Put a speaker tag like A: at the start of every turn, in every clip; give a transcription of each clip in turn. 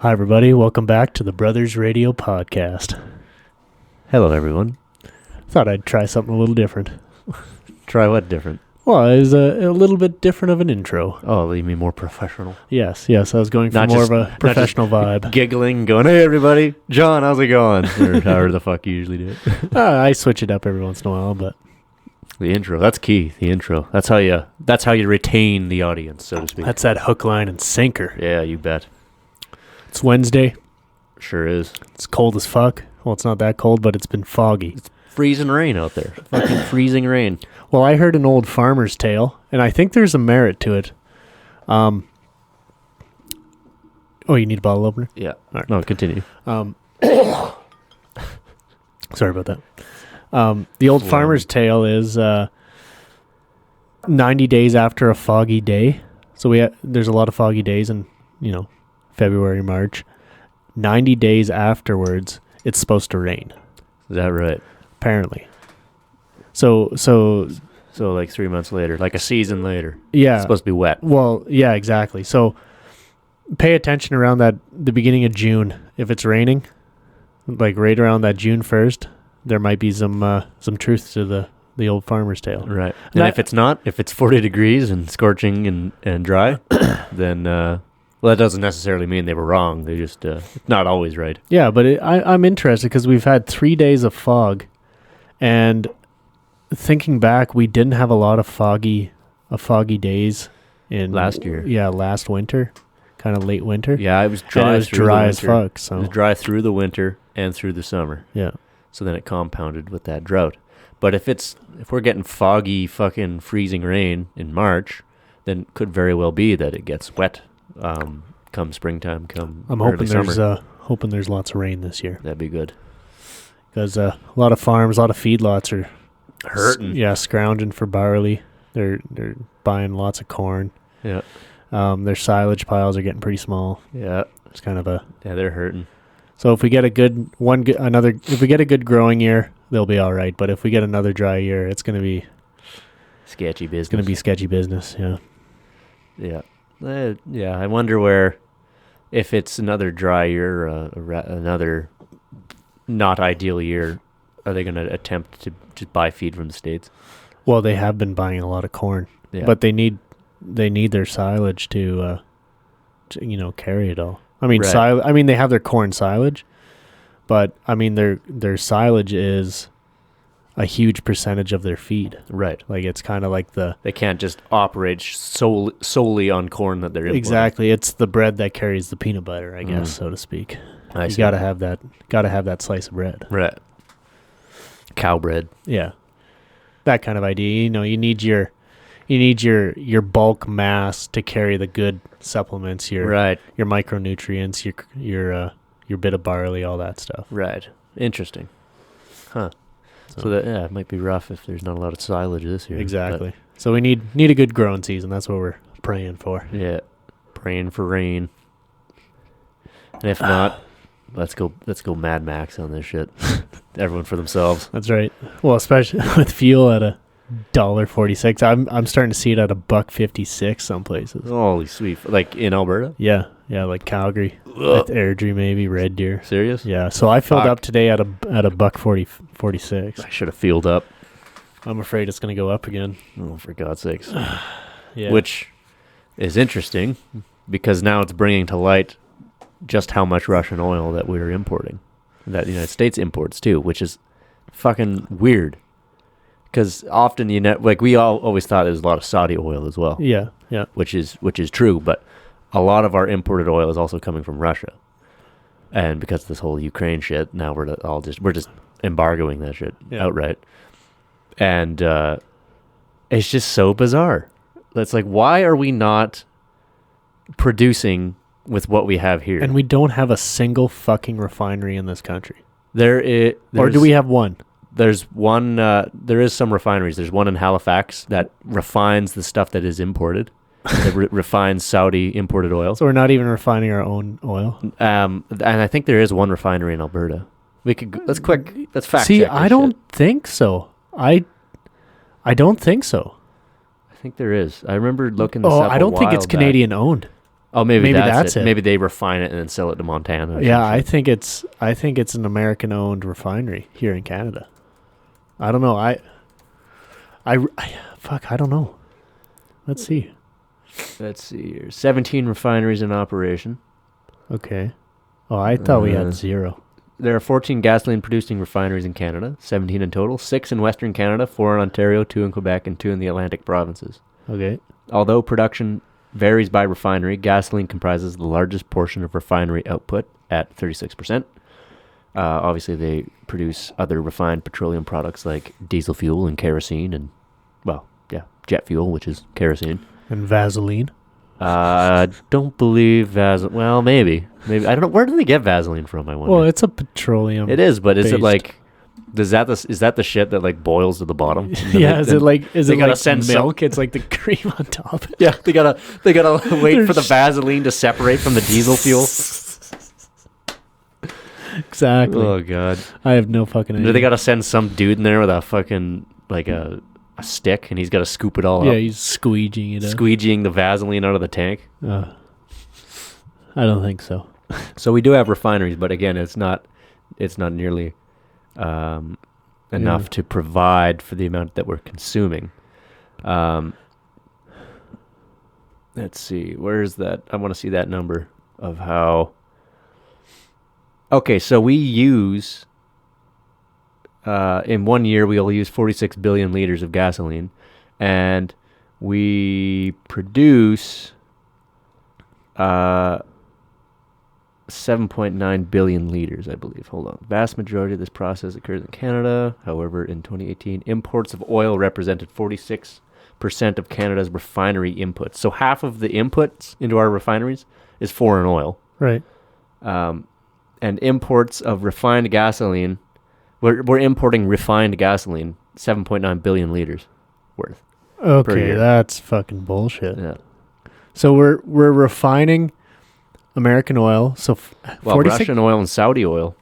A: Hi, everybody. Welcome back to the Brothers Radio Podcast.
B: Hello, everyone.
A: Thought I'd try something a little different.
B: Try what different?
A: Well, it was a little bit different of an intro.
B: Oh, you mean more professional?
A: Yes. I was going for more of a professional vibe.
B: Giggling, going, hey, everybody. John, how's it going? Or however the fuck you usually do it.
A: I switch it up every once in a while, but...
B: The intro. That's key. The intro. That's how you retain the audience, so to speak.
A: That's that hook, line, and sinker.
B: Yeah, you bet.
A: It's Wednesday.
B: Sure is.
A: It's cold as fuck. Well, it's not that cold, but it's been foggy.
B: It's freezing rain out there. Fucking freezing rain.
A: Well, I heard an old farmer's tale, and I think there's a merit to it. Oh, you need a bottle opener?
B: Yeah.
A: All right.
B: No, continue.
A: Sorry about that. The old farmer's tale is 90 days after a foggy day. So there's a lot of foggy days in, February, March. 90 days afterwards, it's supposed to rain.
B: Is that right?
A: Apparently. So
B: like 3 months later, like a season later.
A: Yeah.
B: It's supposed to be wet.
A: Well, yeah, exactly. So pay attention around the beginning of June. If it's raining, like right around that June 1st, there might be some truth to the old farmer's tale.
B: Right. And if it's not, if it's 40 degrees and scorching and dry, then, well, that doesn't necessarily mean they were wrong. They just, not always right.
A: Yeah, but I'm interested because we've had 3 days of fog, and thinking back, we didn't have a lot of foggy days in
B: last year.
A: Yeah, last winter, kind of late winter.
B: Yeah, it was dry.
A: It was dry as fuck. So
B: it was dry through the winter and through the summer.
A: Yeah.
B: So then it compounded with that drought. But if we're getting foggy, fucking freezing rain in March, then it could very well be that it gets wet. Come springtime,
A: I'm
B: early summer.
A: hoping there's lots of rain this year.
B: That'd be good.
A: Because a lot of farms, a lot of feedlots are
B: hurting.
A: Scrounging for barley. They're buying lots of corn.
B: Yeah.
A: Their silage piles are getting pretty small.
B: Yeah.
A: It's kind of
B: they're hurting.
A: So if we get a good growing year, they'll be all right. But if we get another dry year, it's going to be
B: sketchy business.
A: It's going to be sketchy business. Yeah.
B: Yeah. Yeah, I wonder if it's another dry year, another not ideal year, are they going to attempt to just buy feed from the States?
A: Well, they have been buying a lot of corn, but they need their silage to carry it all. I mean,
B: right.
A: They have their corn silage, but I mean their silage is a huge percentage of their feed.
B: Right.
A: Like it's kind of like
B: they can't just operate solely on corn that they're importing.
A: Exactly. It's the bread that carries the peanut butter, I guess, so to speak. You gotta have that slice of bread.
B: Right. Cow bread.
A: Yeah. That kind of idea. You need your bulk mass to carry the good supplements, your micronutrients, your bit of barley, all that stuff.
B: Right. Interesting. Huh. So that it might be rough if there's not a lot of silage this year.
A: Exactly. So we need a good growing season. That's what we're praying for.
B: Yeah. Praying for rain. And if not, let's go Mad Max on this shit. Everyone for themselves.
A: That's right. Well, especially with fuel at $1.46. I'm starting to see it at $1.56 some places.
B: Holy sweet. Like in Alberta?
A: Yeah, like Calgary. With Airdrie maybe, Red Deer.
B: Serious?
A: Yeah. So I filled up today at $1.46.
B: I should have filled up.
A: I'm afraid it's going to go up again.
B: Oh, for God's sakes.
A: Yeah.
B: Which is interesting because now it's bringing to light just how much Russian oil that we're importing. That the United States imports too, which is fucking weird. Because often we all always thought there was a lot of Saudi oil as well.
A: Yeah.
B: Which is true, but a lot of our imported oil is also coming from Russia. And because of this whole Ukraine shit, now we're just embargoing that shit outright. And it's just so bizarre. It's like, why are we not producing with what we have here?
A: And we don't have a single fucking refinery in this country.
B: Or
A: do we have one?
B: There's one. There is some refineries. There's one in Halifax that refines the stuff that is imported. That refines Saudi imported oil.
A: So we're not even refining our own oil.
B: And I think there is one refinery in Alberta. Let's fact
A: check.
B: See,
A: I don't think so. I don't think so.
B: I think there is. I remember looking this up.
A: I don't think it's Canadian owned.
B: Oh, maybe that's
A: it.
B: Maybe they refine it and then sell it to Montana.
A: Yeah, I think it's an American-owned refinery here in Canada. I don't know. I don't know. Let's see.
B: Let's see here. 17 refineries in operation.
A: Okay. Oh, I thought we had 0.
B: There are 14 gasoline-producing refineries in Canada, 17 in total, 6 in Western Canada, 4 in Ontario, 2 in Quebec, and 2 in the Atlantic provinces.
A: Okay.
B: Although production varies by refinery, gasoline comprises the largest portion of refinery output at 36%. Obviously, they produce other refined petroleum products like diesel fuel and kerosene and, jet fuel, which is kerosene.
A: And Vaseline?
B: Don't believe Vaseline. Well, maybe. I don't know. Where do they get Vaseline from, I wonder?
A: Well, it's a petroleum.
B: It is, but is it like... is that the shit that like boils to the bottom?
A: Yeah, is it like milk? It's like the cream on top.
B: Yeah, they gotta wait for the Vaseline to separate from the diesel fuel.
A: Exactly.
B: Oh god,
A: I have no fucking idea.
B: They gotta send some dude in there with a fucking like a stick, and he's gotta scoop it all up.
A: Yeah, he's squeegeeing
B: the Vaseline out of the tank.
A: I don't think so.
B: So we do have refineries, but again, it's not nearly enough to provide for the amount that we're consuming. Let's see, where's that? I want to see that number of how. Okay, so we use in 1 year we'll use 46 billion liters of gasoline, and we produce 7.9 billion liters, I believe. Hold on. Vast majority of this process occurs in Canada. However, in 2018, imports of oil represented 46% of Canada's refinery inputs. So half of the inputs into our refineries is foreign oil.
A: Right.
B: And imports of refined gasoline, we're importing refined gasoline, 7.9 billion liters worth.
A: Okay, that's fucking bullshit.
B: Yeah.
A: So we're refining American oil. So
B: Russian oil and Saudi oil.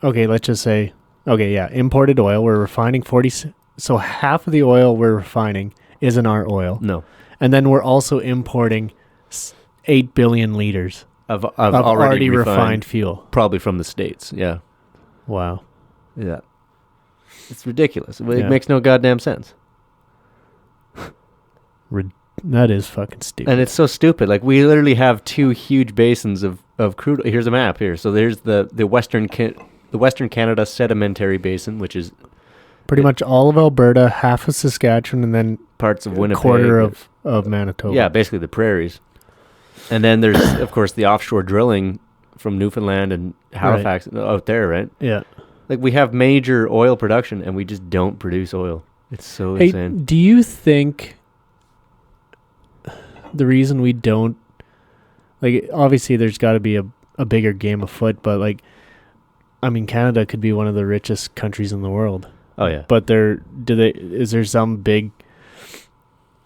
A: Okay, let's just say, imported oil. We're refining 40. So half of the oil we're refining isn't our oil.
B: No.
A: And then we're also importing 8 billion liters
B: of already
A: refined fuel.
B: Probably from the States, yeah.
A: Wow.
B: Yeah. It's ridiculous. It makes no goddamn sense.
A: That is fucking stupid.
B: And it's so stupid. Like, we literally have 2 huge basins of crude. Here's a map here. So there's the Western Canada Sedimentary Basin, which is
A: pretty much all of Alberta, half of Saskatchewan, and then
B: parts of Winnipeg.
A: A quarter of Manitoba.
B: Yeah, basically the prairies. And then there's, of course, the offshore drilling from Newfoundland and Halifax out there, right?
A: Yeah.
B: Like, we have major oil production, and we just don't produce oil. It's so insane.
A: Do you think the reason we don't, like, obviously there's got to be a bigger game afoot, but, like, I mean, Canada could be one of the richest countries in the world.
B: Oh, yeah.
A: But is there some big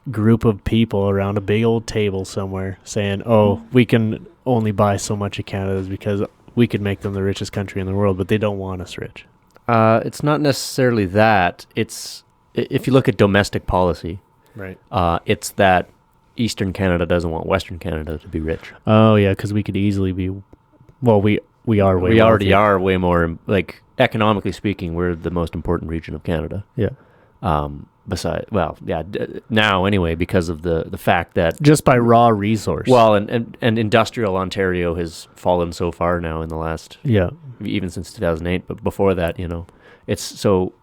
A: group of people around a big old table somewhere saying, oh, we can only buy so much of Canada's because we could make them the richest country in the world, but they don't want us rich?
B: It's not necessarily that. It's, if you look at domestic policy,
A: right?
B: It's that Eastern Canada doesn't want Western Canada to be rich.
A: Oh, yeah, because we could easily be, well, we already
B: are way more, like, economically speaking, we're the most important region of Canada.
A: Yeah.
B: Now anyway, because of the fact that
A: just by raw resource.
B: Well, and industrial Ontario has fallen so far now in the last, even since 2008. But before that, it's so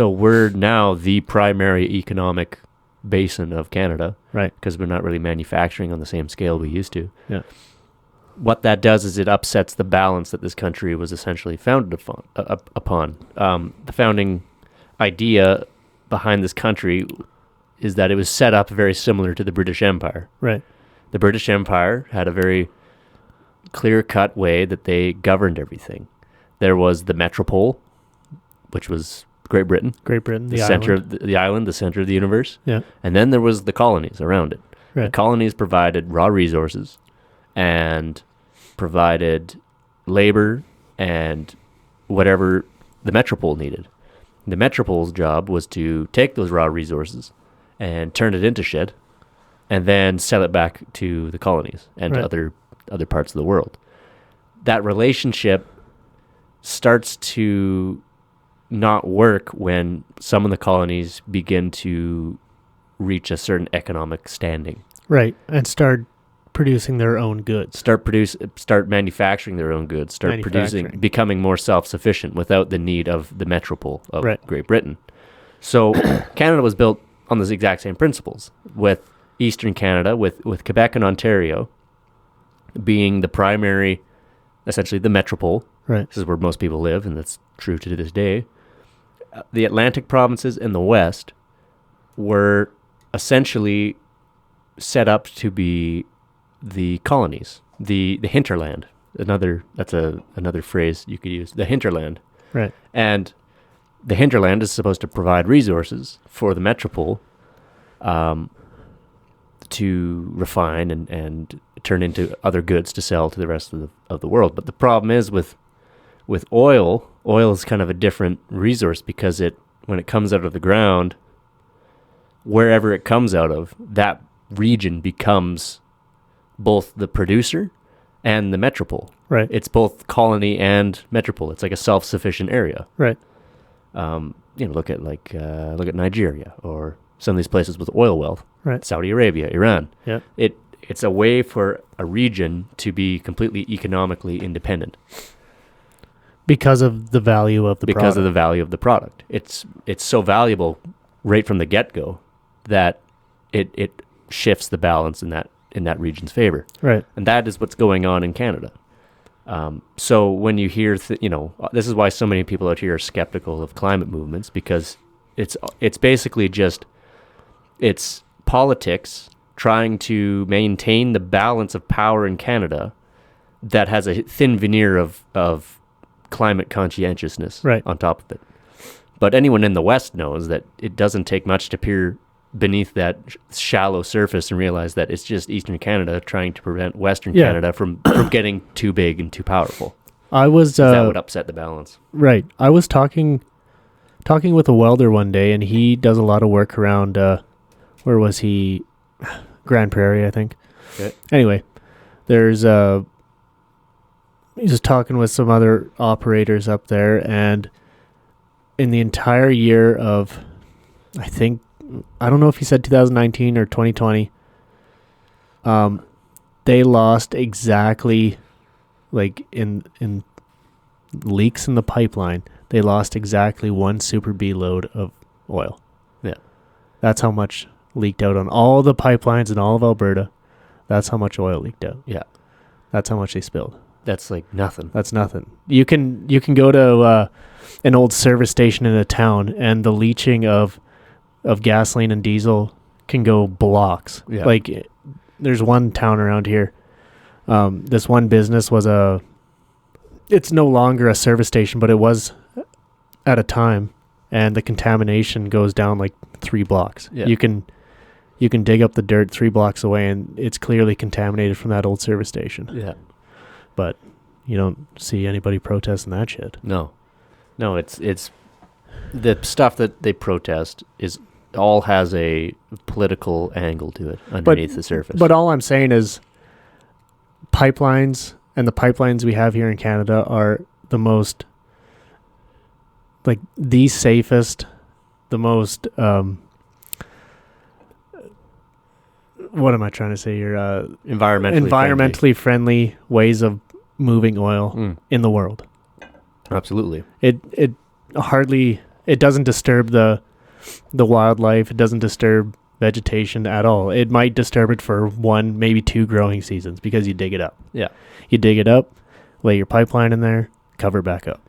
B: we're now the primary economic basin of Canada,
A: right?
B: Because we're not really manufacturing on the same scale we used to.
A: Yeah.
B: What that does is it upsets the balance that this country was essentially founded upon. The founding idea behind this country is that it was set up very similar to the British Empire.
A: Right.
B: The British Empire had a very clear-cut way that they governed everything. There was the metropole, which was Great Britain,
A: the
B: center of the island, the center of the universe.
A: Yeah.
B: And then there was the colonies around it.
A: Right.
B: The colonies provided raw resources and provided labor and whatever the metropole needed. The metropole's job was to take those raw resources and turn it into shit and then sell it back to the colonies and to other parts of the world. That relationship starts to not work when some of the colonies begin to reach a certain economic standing.
A: Right, and start producing their own goods.
B: Start manufacturing their own goods. Becoming more self-sufficient without the need of the metropole of Great Britain. So Canada was built on those exact same principles, with Eastern Canada, with Quebec and Ontario being the primary, essentially the metropole.
A: Right.
B: This is where most people live, and that's true to this day. The Atlantic provinces in the West were essentially set up to be the colonies, the hinterland. That's another phrase you could use, the hinterland.
A: Right.
B: And the hinterland is supposed to provide resources for the metropole to refine and turn into other goods to sell to the rest of the world. But the problem is with oil is kind of a different resource, because when it comes out of the ground, wherever it comes out of, that region becomes both the producer and the metropole.
A: Right.
B: It's both colony and metropole. It's like a self-sufficient area.
A: Right.
B: Look at Nigeria or some of these places with oil wealth.
A: Right.
B: Saudi Arabia, Iran.
A: Yeah.
B: It's a way for a region to be completely economically independent.
A: Because of the value of the product.
B: Because of the value of the product. It's so valuable right from the get-go that it shifts the balance in that region's favor.
A: Right.
B: And that is what's going on in Canada. So when you hear, this is why so many people out here are skeptical of climate movements, because it's basically just, it's politics trying to maintain the balance of power in Canada that has a thin veneer of climate conscientiousness on top of it. But anyone in the West knows that it doesn't take much to peer beneath that shallow surface and realize that it's just Eastern Canada trying to prevent Western Canada from getting too big and too powerful.
A: That
B: would upset the balance.
A: Right. I was talking with a welder one day, and he does a lot of work around, where was he? Grand Prairie, I think.
B: Okay.
A: Anyway, he's just talking with some other operators up there, and in the entire year of, I don't know if he said 2019 or 2020, they lost exactly, like in leaks in the pipeline, they lost exactly one Super B load of oil.
B: Yeah.
A: That's how much leaked out on all the pipelines in all of Alberta. That's how much oil leaked out.
B: Yeah.
A: That's how much they spilled.
B: That's like nothing.
A: That's nothing. You can go to an old service station in a town, and the leaching of gasoline and diesel can go blocks.
B: Yeah.
A: Like, there's one town around here. This one business was it's no longer a service station, but it was at a time, and the contamination goes down like 3 blocks.
B: Yeah.
A: You can dig up the dirt 3 blocks away, and it's clearly contaminated from that old service station.
B: Yeah.
A: But you don't see anybody protesting that shit.
B: No, it's the stuff that they protest all has a political angle to it underneath the surface.
A: But all I'm saying is pipelines, and the pipelines we have here in Canada are the most, like, the safest, the most, what am I trying to say here? Environmentally friendly ways of moving oil in the world.
B: Absolutely.
A: It doesn't disturb the wildlife. It doesn't disturb vegetation at all. It might disturb it for 1, maybe 2 growing seasons, because you dig it up.
B: Yeah.
A: You dig it up, lay your pipeline in there, cover it back up.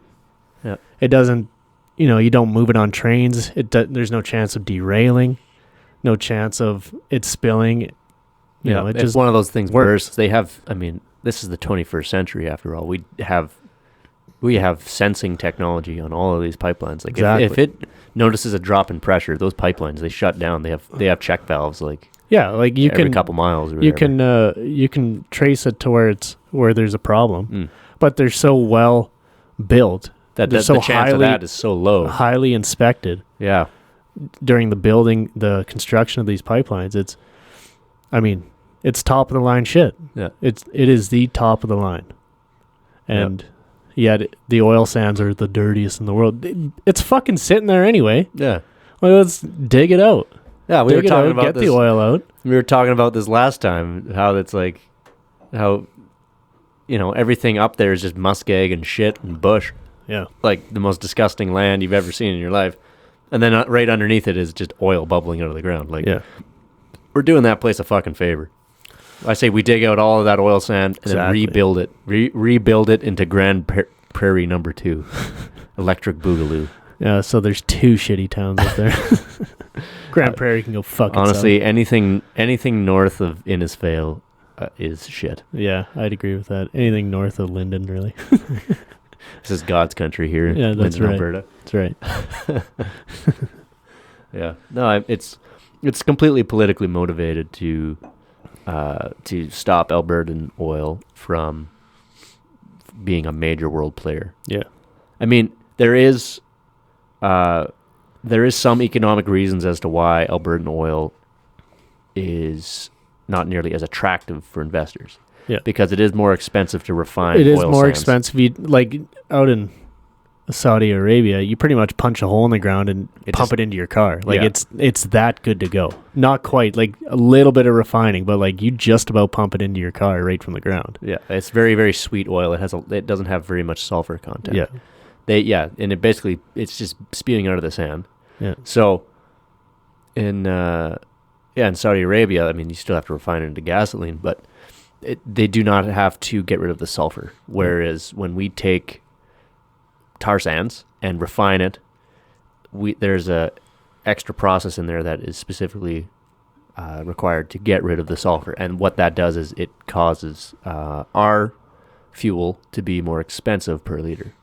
B: Yeah.
A: It doesn't, you don't move it on trains. There's no chance of derailing, no chance of it spilling.
B: It's just one of those things bursts. They have, this is the 21st century after all. We have sensing technology on all of these pipelines. Like,
A: exactly.
B: if it notices a drop in pressure, those pipelines, they shut down. They have check valves, like,
A: like every
B: couple miles. Or
A: you can trace it to where there's a problem, but they're so well built
B: that the chance of that is so low.
A: Highly inspected.
B: Yeah.
A: During the construction of these pipelines, I mean, it's top of the line shit.
B: Yeah.
A: It is the top of the line. And yet the oil sands are the dirtiest in the world. It's fucking sitting there anyway.
B: Yeah.
A: Well, let's dig it out.
B: Yeah, we were talking about
A: get
B: this.
A: the oil out.
B: We were talking about this last time, how it's like, how, everything up there is just muskeg and shit and bush.
A: Yeah.
B: Like the most disgusting land you've ever seen in your life. And then right underneath it is just oil bubbling out of the ground. Like, we're doing that place a fucking favor. I say we dig out all of that oil sand and then rebuild it. Rebuild it into Grand Prairie number 2. Electric Boogaloo.
A: Yeah, so there's 2 shitty towns up there. Grand Prairie can go fuck itself.
B: Honestly, anything north of Innisfail is shit.
A: Yeah, I'd agree with that. Anything north of Linden, really.
B: This is God's country here.
A: Yeah, that's
B: Linden,
A: right.
B: Alberta.
A: That's right.
B: Yeah. No, it's completely politically motivated to stop Albertan oil from being a major world player.
A: Yeah.
B: I mean, there is some economic reasons as to why Albertan oil is not nearly as attractive for investors.
A: Yeah.
B: Because it is more expensive to refine oil
A: It is more
B: sands.
A: expensive. Like out in Saudi Arabia, you pretty much punch a hole in the ground and pump it into your car. Like it's that good to go. Not quite, like a little bit of refining, but like you just about pump it into your car right from the ground.
B: Yeah, it's very, very sweet oil. It doesn't have very much sulfur content.
A: Yeah.
B: And it's just spewing out of the sand.
A: Yeah.
B: So in Saudi Arabia, I mean, you still have to refine it into gasoline, but they do not have to get rid of the sulfur. Whereas when we take tar sands and refine it, there's a extra process in there that is specifically required to get rid of the sulfur. And what that does is it causes our fuel to be more expensive per liter.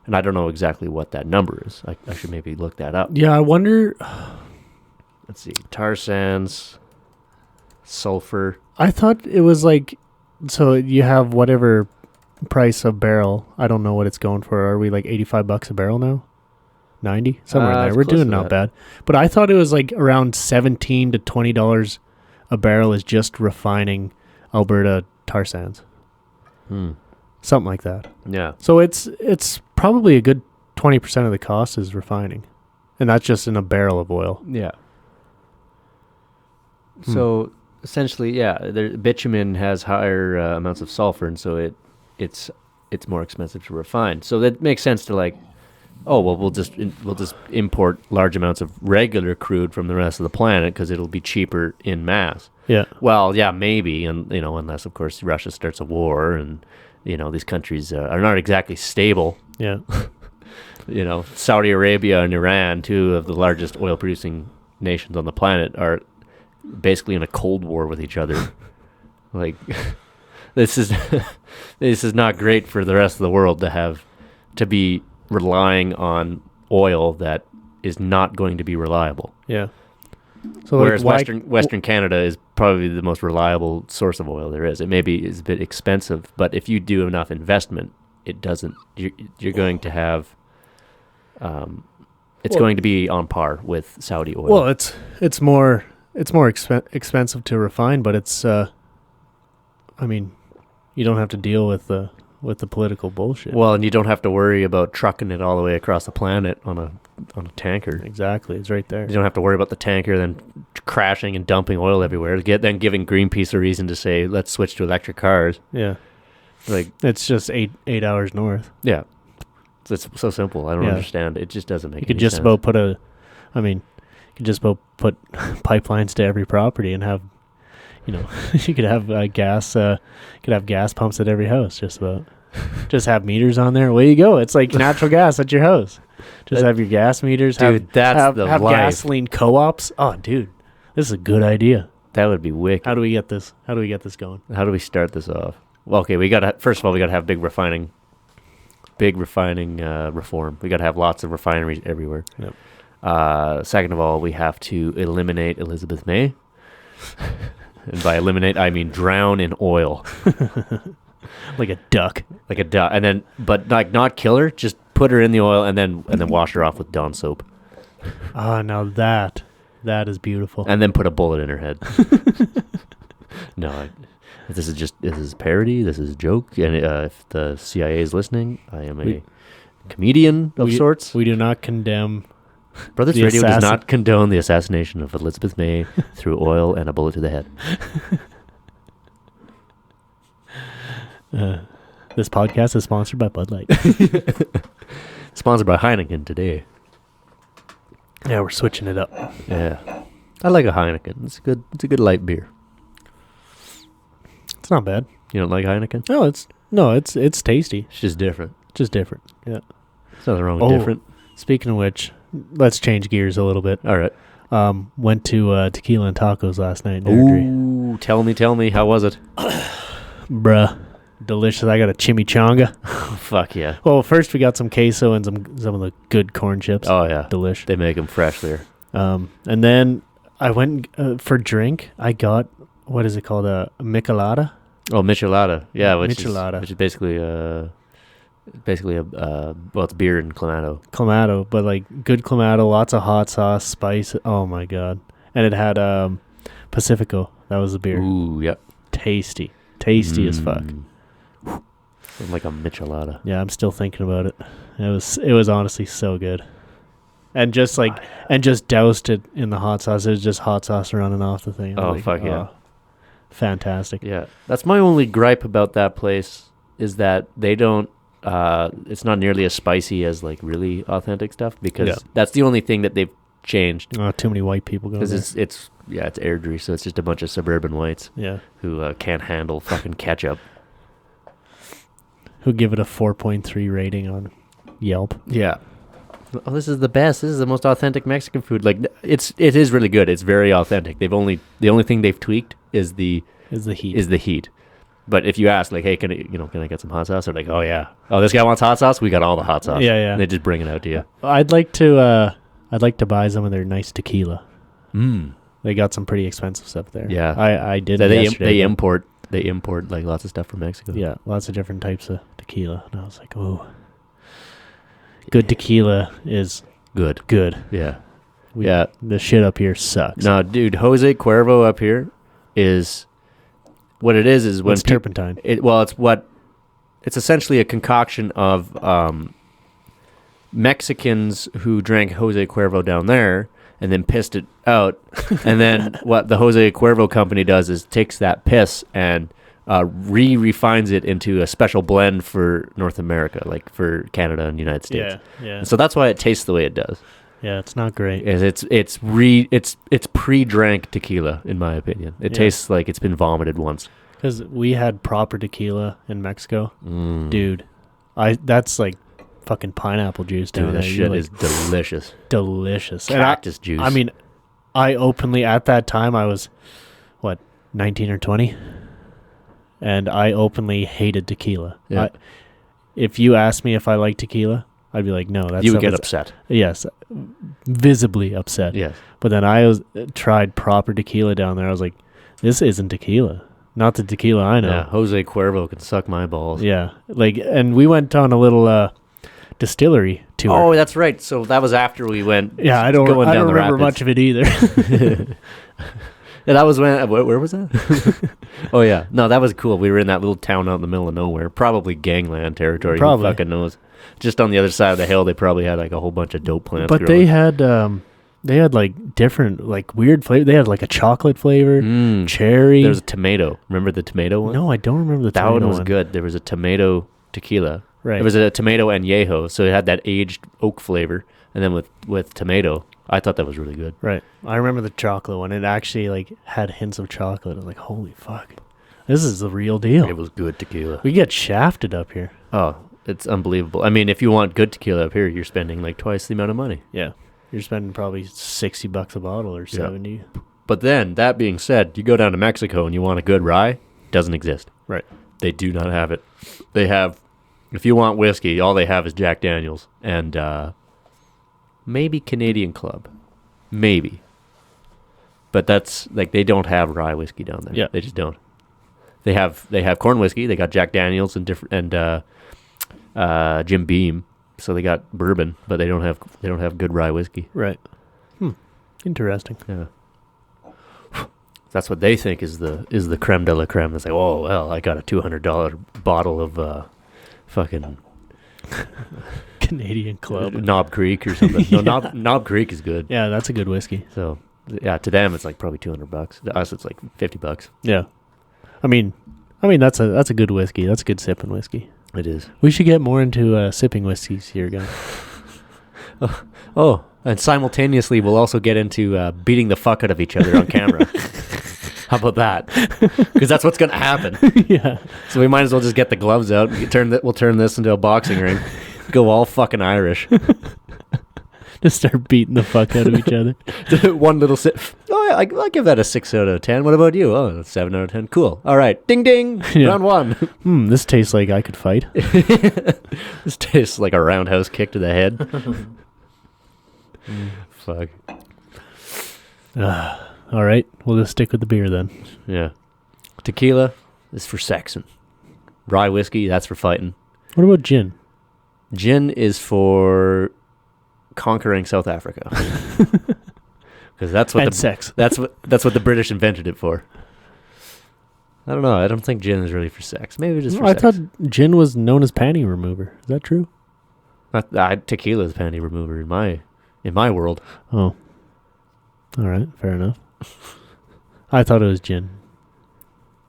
B: And I don't know exactly what that number is. I should maybe look that up.
A: Yeah, I wonder.
B: Let's see. Tar sands, sulfur.
A: I thought it was like, so you have whatever price a barrel. I don't know what it's going for. Are we like $85 a barrel now? 90? Somewhere in there. We're doing not bad. But I thought it was like around $17 to $20 a barrel is just refining Alberta tar sands. Something like that.
B: Yeah.
A: So it's probably a good 20% of the cost is refining. And that's just in a barrel of oil.
B: Yeah. So essentially, bitumen has higher amounts of sulfur, and so it's more expensive to refine. So that makes sense to like, we'll just import large amounts of regular crude from the rest of the planet because it'll be cheaper in mass.
A: Yeah.
B: Well, yeah, maybe, and unless of course Russia starts a war, and these countries are not exactly stable.
A: Yeah.
B: Saudi Arabia and Iran, 2 of the largest oil producing nations on the planet, are basically in a cold war with each other. Like, this is not great for the rest of the world to be relying on oil that is not going to be reliable.
A: Yeah. So
B: whereas Western Canada is probably the most reliable source of oil there is. It maybe is a bit expensive, but if you do enough investment, it doesn't. You're going to have. It's going to be on par with Saudi oil.
A: Well, it's more expensive to refine, but it's. I mean, you don't have to deal with the political bullshit.
B: Well, and you don't have to worry about trucking it all the way across the planet on a tanker.
A: Exactly, it's right there.
B: You don't have to worry about the tanker then crashing and dumping oil everywhere. Then giving Greenpeace a reason to say let's switch to electric cars.
A: Yeah,
B: like
A: it's just eight hours north.
B: Yeah, it's so simple. I don't understand. It just doesn't make.
A: You could just about put put pipelines to every property and have. You could have gas. Could have gas pumps at every house. Just about. Just have meters on there. Away you go. It's like natural gas at your house. Just have your gas meters.
B: Dude, have life.
A: Gasoline co-ops. Oh, dude, this is a good idea.
B: That would be wicked.
A: How do we get this going?
B: How do we start this off? Well, okay, first of all, we got to have big refining reform. We got to have lots of refineries everywhere.
A: Yep.
B: Second of all, we have to eliminate Elizabeth May. And by eliminate, I mean drown in oil.
A: Like a duck.
B: And then, but like not kill her, just put her in the oil and then wash her off with Dawn soap.
A: Ah, now that is beautiful.
B: And then put a bullet in her head. No, this is parody. This is a joke. And if the CIA is listening, I am a comedian of sorts.
A: We do not condemn.
B: Brothers Radio does not condone the assassination of Elizabeth May through oil and a bullet to the head.
A: This podcast is sponsored by Bud Light.
B: Sponsored by Heineken today.
A: Yeah, we're switching it up.
B: Yeah, I like a Heineken. It's a good light beer.
A: It's not bad.
B: You don't like Heineken?
A: It's tasty.
B: It's just different.
A: Just different. Yeah.
B: There's nothing wrong with different.
A: Speaking of which, let's change gears a little bit.
B: All right.
A: Went to Tequila and Tacos last night in Airdrie.
B: Ooh, tell me, how was it?
A: Bruh, delicious. I got a chimichanga.
B: Fuck yeah.
A: Well, first we got some queso and some of the good corn chips.
B: Oh yeah,
A: delish.
B: They make them fresh there.
A: And then I went for drink. I got, what is it called, a michelada?
B: Oh, michelada. Yeah, which is basically it's beer and clamato.
A: Clamato, but like good clamato, lots of hot sauce, spice. Oh my god. And it had Pacifico. That was the beer.
B: Ooh, yep.
A: Tasty as fuck.
B: Like a michelada.
A: Yeah, I'm still thinking about it. It was honestly so good. And just doused it in the hot sauce. It was just hot sauce running off the thing.
B: Fuck yeah.
A: Fantastic.
B: Yeah. That's my only gripe about that place is that they don't it's not nearly as spicy as like really authentic stuff because that's the only thing that they've changed.
A: Too many white people going there.
B: Because it's Airdrie, so it's just a bunch of suburban whites who can't handle fucking ketchup.
A: Who give it a 4.3 rating on Yelp.
B: Yeah. Oh, this is the best. This is the most authentic Mexican food. Like it is really good. It's very authentic. The only thing they've tweaked is the heat. But if you ask, like, hey, can I get some hot sauce? They're like, oh yeah. Oh, this guy wants hot sauce. We got all the hot sauce.
A: Yeah, yeah.
B: And they just bring it out to you.
A: I'd like to buy some of their nice tequila. They got some pretty expensive stuff there.
B: Yeah,
A: I did.
B: They import like lots of stuff from Mexico.
A: Yeah, lots of different types of tequila, and I was like, oh, good tequila is good.
B: Yeah,
A: The shit up here sucks.
B: No, dude, Jose Cuervo up here is what it is when
A: turpentine.
B: It's essentially a concoction of Mexicans who drank Jose Cuervo down there and then pissed it out. And then what the Jose Cuervo company does is takes that piss and refines it into a special blend for North America, like for Canada and United States.
A: Yeah.
B: And so that's why it tastes the way it does.
A: Yeah, it's not great.
B: It's pre-drank tequila, in my opinion. It tastes like it's been vomited once.
A: Because we had proper tequila in Mexico, dude. That's like fucking pineapple juice down there.
B: Dude, that shit is delicious.
A: Delicious.
B: Cactus juice.
A: I mean, I openly, at that time, I was, 19 or 20? And I openly hated tequila.
B: Yeah.
A: If you asked me if I like tequila, I'd be like, no.
B: You would get upset.
A: Yes. Visibly upset.
B: Yes.
A: But then I tried proper tequila down there. I was like, this isn't tequila. Not the tequila I know.
B: Yeah, Jose Cuervo can suck my balls.
A: Yeah. And we went on a little distillery tour.
B: Oh, that's right. So that was after we went.
A: Yeah, I don't remember much of it either.
B: Yeah, that was when. Where was that? Oh yeah, no, that was cool. We were in that little town out in the middle of nowhere, probably gangland territory.
A: Probably.
B: Who fucking knows? Just on the other side of the hill, they probably had like a whole bunch of dope plants.
A: But
B: growing.
A: they had like different, like weird flavor. They had like a chocolate flavor, cherry.
B: There was a tomato. Remember the tomato one?
A: No, I don't remember the tomato one.
B: That one was good. There was a tomato tequila.
A: Right.
B: It was a tomato añejo, so it had that aged oak flavor, and then with tomato. I thought that was really good.
A: Right. I remember the chocolate one. It actually like had hints of chocolate. I was like, holy fuck. This is the real deal.
B: It was good tequila.
A: We get shafted up here.
B: Oh, it's unbelievable. I mean, if you want good tequila up here, you're spending like twice the amount of money.
A: Yeah. You're spending probably $60 a bottle or 70.
B: Yeah. But then, that being said, you go down to Mexico and you want a good rye, doesn't exist.
A: Right.
B: They do not have it. They have, if you want whiskey, all they have is Jack Daniels and maybe Canadian Club. Maybe. But that's, like, they don't have rye whiskey down there.
A: Yeah.
B: They just don't. They have corn whiskey. They got Jack Daniels and Jim Beam. So they got bourbon, but they don't have good rye whiskey.
A: Right. Interesting.
B: Yeah. That's what they think is the creme de la creme. It's like, oh well, I got a $200 bottle of fucking
A: Canadian Club,
B: Knob Creek or something. No, Knob Creek is good.
A: Yeah, that's a good whiskey.
B: So yeah, to them it's like probably $200. To us it's like $50.
A: Yeah, I mean that's a good whiskey. That's a good sipping whiskey.
B: It is.
A: We should get more into sipping whiskeys here, guys.
B: Oh, and simultaneously we'll also get into beating the fuck out of each other on camera. How about that? Because that's what's going to happen.
A: Yeah.
B: So we might as well just get the gloves out. We'll turn this into a boxing ring. Go all fucking Irish.
A: Just start beating the fuck out of each other.
B: One little sip. Oh, yeah, I'll give that a 6 out of 10. What about you? Oh, 7 out of 10. Cool. All right. Ding, ding. Yeah. Round 1.
A: This tastes like I could fight.
B: This tastes like a roundhouse kick to the head. Fuck.
A: All right. We'll just stick with the beer then.
B: Yeah. Tequila is for sexing. Rye whiskey, that's for fighting.
A: What about gin?
B: Gin is for conquering South Africa. Because that's what
A: sex.
B: That's what the British invented it for. I don't know. I don't think gin is really for sex. Maybe just for sex.
A: I thought gin was known as panty remover. Is that true?
B: Tequila is panty remover in my world.
A: Oh. All right. Fair enough. I thought it was gin.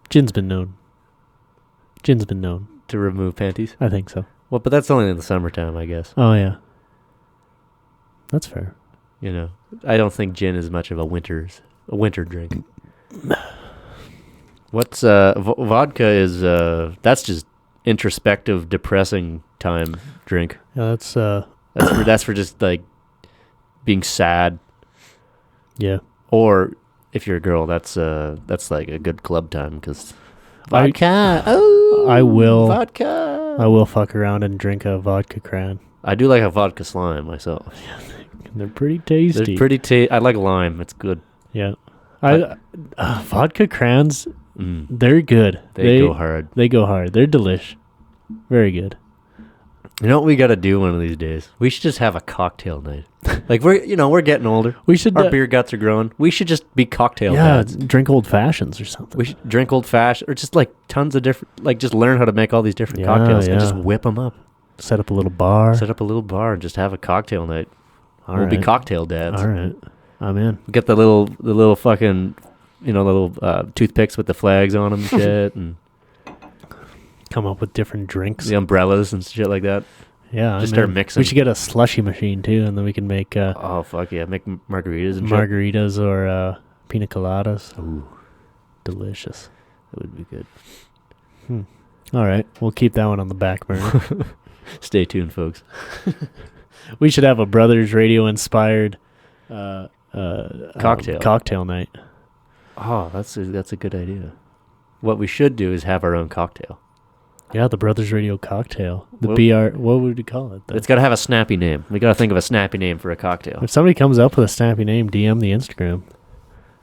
A: Gin's been known.
B: To remove panties?
A: I think so.
B: Well, but that's only in the summertime, I guess.
A: Oh, yeah. That's fair.
B: You know, I don't think gin is much of a winter drink. What's vodka is that's just introspective, depressing time drink.
A: Yeah,
B: that's for just like being sad.
A: Yeah.
B: Or if you're a girl, that's like a good club time because vodka.
A: I will
B: vodka.
A: I will fuck around and drink a vodka cran.
B: I do like a vodka slime myself.
A: They're pretty tasty.
B: I like lime. It's good.
A: Yeah. Vodka crans, they're good.
B: They go hard.
A: They go hard. They're delish. Very good.
B: You know what we got to do one of these days? We should just have a cocktail night. Like we're getting older.
A: We should.
B: Our beer guts are growing. We should just be cocktail dads.
A: Drink old fashions or something.
B: We should drink old fashioned or just like tons of different. Like just learn how to make all these different cocktails and just whip them up.
A: Set up a little bar
B: And just have a cocktail night. We'll be cocktail dads.
A: All right, I'm in.
B: Get the little fucking, little toothpicks with the flags on them and shit, and
A: come up with different drinks.
B: The umbrellas and shit like that.
A: Yeah,
B: just start mixing.
A: We should get a slushy machine too, and then we can make.
B: Oh fuck yeah! Make margaritas and
A: margaritas shit. Or pina coladas.
B: Ooh,
A: delicious.
B: That would be good.
A: All right, we'll keep that one on the back burner.
B: Stay tuned, folks.
A: We should have a Brothers Radio inspired
B: cocktail
A: night.
B: Oh, that's a good idea. What we should do is have our own cocktail.
A: Yeah, the Brothers Radio cocktail. BR. What would we call it?
B: It's got to have a snappy name. We got to think of a snappy name for a cocktail.
A: If somebody comes up with a snappy name, DM the Instagram.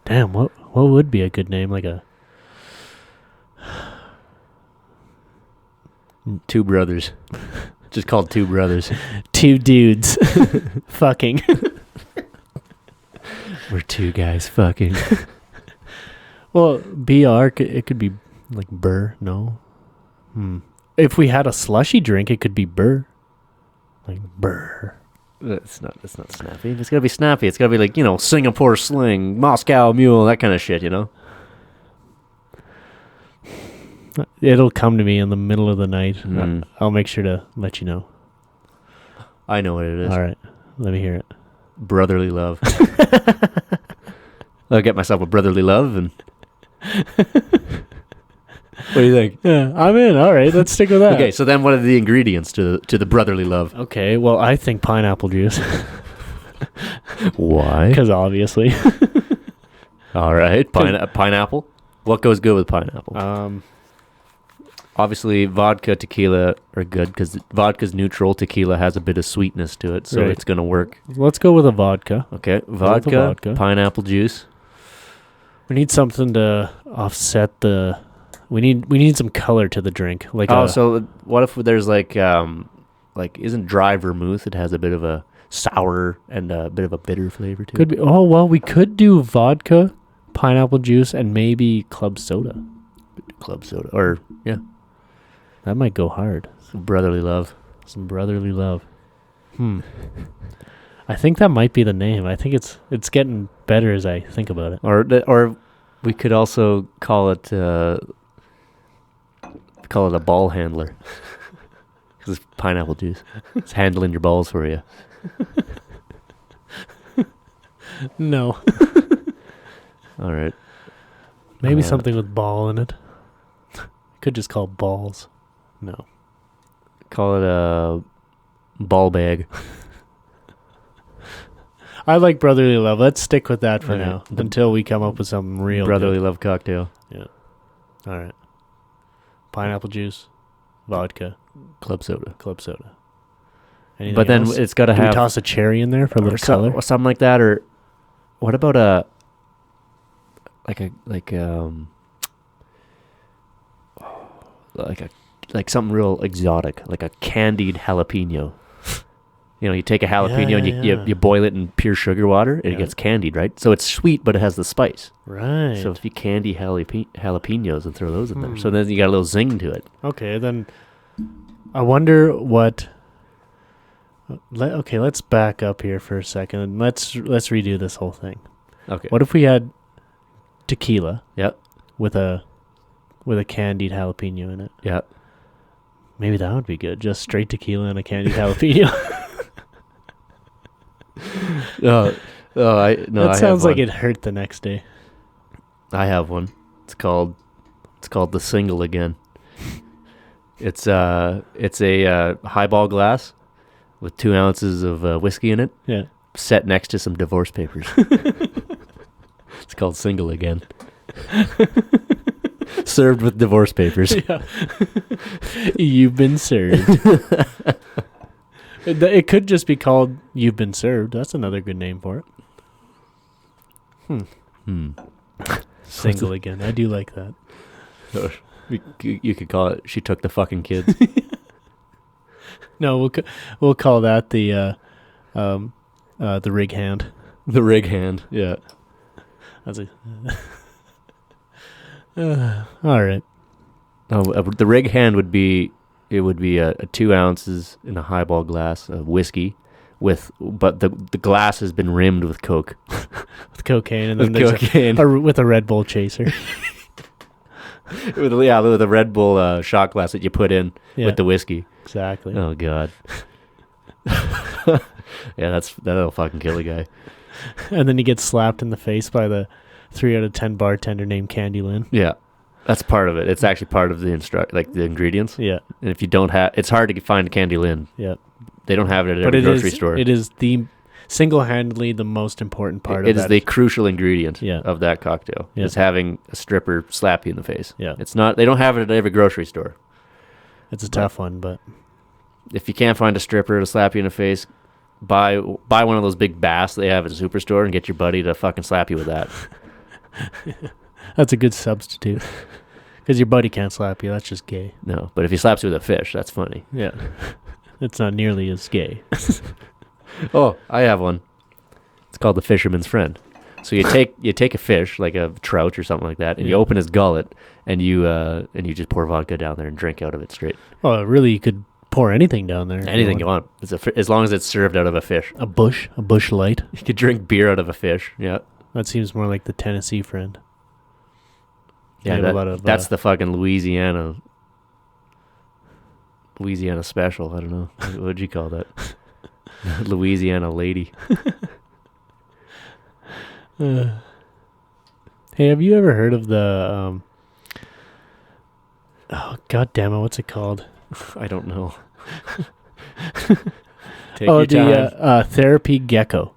A: Damn, what would be a good name? Like a
B: Two Brothers. Just called Two Brothers.
A: Two dudes fucking.
B: We're two guys fucking.
A: Well, BR, it could be like Burr, no? If we had a slushy drink, it could be Burr. Like Burr.
B: It's not snappy. It's got to be snappy. It's got to be like, Singapore Sling, Moscow Mule, that kind of shit,
A: It'll come to me in the middle of the night. I'll make sure to let you know.
B: I know what it is.
A: All right. Let me hear it.
B: Brotherly love. I'll get myself a brotherly love and... What do you think?
A: Yeah, I'm in. All right, let's stick with that.
B: Okay, so then what are the ingredients to the brotherly love?
A: Okay, well, I think pineapple juice.
B: Why?
A: Because obviously.
B: All right, pineapple. What goes good with pineapple? Obviously, vodka, tequila are good because vodka's neutral. Tequila has a bit of sweetness to it, so it's going to work.
A: Let's go with a vodka.
B: Okay, vodka, pineapple juice.
A: We need something to offset the... We need some color to the drink.
B: So what if there's isn't dry vermouth? It has a bit of a sour and a bit of a bitter flavor to it.
A: Could be. Oh, well, we could do vodka, pineapple juice, and maybe club soda.
B: Club soda. Or, yeah.
A: That might go hard.
B: Some brotherly love.
A: I think that might be the name. I think it's getting better as I think about it.
B: Or we could also call it a ball handler. Because it's pineapple juice. It's handling your balls for you.
A: No.
B: All right.
A: Maybe something with ball in it. Could just call it balls. No.
B: Call it a ball bag.
A: I like brotherly love. Let's stick with that for now until we come up with something real.
B: Brotherly love cocktail.
A: Yeah. All right. Pineapple juice, vodka,
B: club soda.
A: Anything
B: But then
A: else?
B: it's got to
A: Do we
B: have
A: toss a cherry in there for a little color
B: or something like that. Or what about like something real exotic, like a candied jalapeno. You know, you take a jalapeno and you boil it in pure sugar water, and it gets candied, right? So it's sweet, but it has the spice.
A: Right.
B: So if you candy jalapenos and throw those in there, so then you got a little zing to it.
A: Okay, then I wonder what. Okay, let's back up here for a second and let's redo this whole thing.
B: Okay.
A: What if we had tequila?
B: Yep.
A: With a candied jalapeno in it.
B: Yep.
A: Maybe that would be good. Just straight tequila and a candied jalapeno. That sounds like it hurt the next day.
B: I have one. It's called the single again. It's a highball glass with 2 ounces of whiskey in it.
A: Yeah.
B: Set next to some divorce papers. It's called single again. Served with divorce papers.
A: Yeah. You've been served. It could just be called You've Been Served. That's another good name for it. Single again. I do like that.
B: You could call it She Took the Fucking Kids.
A: No, we'll call that the rig hand.
B: The rig hand. Yeah.
A: That's all right.
B: The rig hand would be 2 ounces in a highball glass of whiskey, but the glass has been rimmed with Coke,
A: with cocaine, and then with a Red Bull chaser.
B: with a Red Bull shot glass that you put in with the whiskey.
A: Exactly.
B: Oh God. Yeah, that'll fucking kill a guy.
A: And then he gets slapped in the face by the 3 out of 10 bartender named Candy Lynn.
B: Yeah. That's part of it. It's actually part of the the ingredients.
A: Yeah.
B: And if you don't have, it's hard to find Candy Lynn.
A: Yeah.
B: They don't have it at every grocery store.
A: It is the single-handedly the most important part of
B: it. It is the crucial ingredient of that cocktail.
A: Yeah.
B: Is having a stripper slap you in the face.
A: Yeah.
B: It's not, they don't have it at every grocery store.
A: It's a tough one, but
B: if you can't find a stripper to slap you in the face, buy one of those big bass they have at the superstore and get your buddy to fucking slap you with that.
A: That's a good substitute. Because your buddy can't slap you. That's just gay.
B: No, but if he slaps you with a fish, that's funny.
A: Yeah. It's not nearly as gay.
B: Oh, I have one. It's called the Fisherman's Friend. So you take a fish, like a trout or something like that, and you open his gullet, and you just pour vodka down there and drink out of it straight.
A: Oh, really? You could pour anything down there.
B: Anything you want. As long as it's served out of a fish.
A: A bush light.
B: You could drink beer out of a fish. Yeah.
A: That seems more like the Tennessee Friend.
B: Yeah, that's the fucking Louisiana special. I don't know. What would you call that? Louisiana lady.
A: Hey, have you ever heard of the oh god damn it, what's it called?
B: I don't know.
A: The therapy gecko.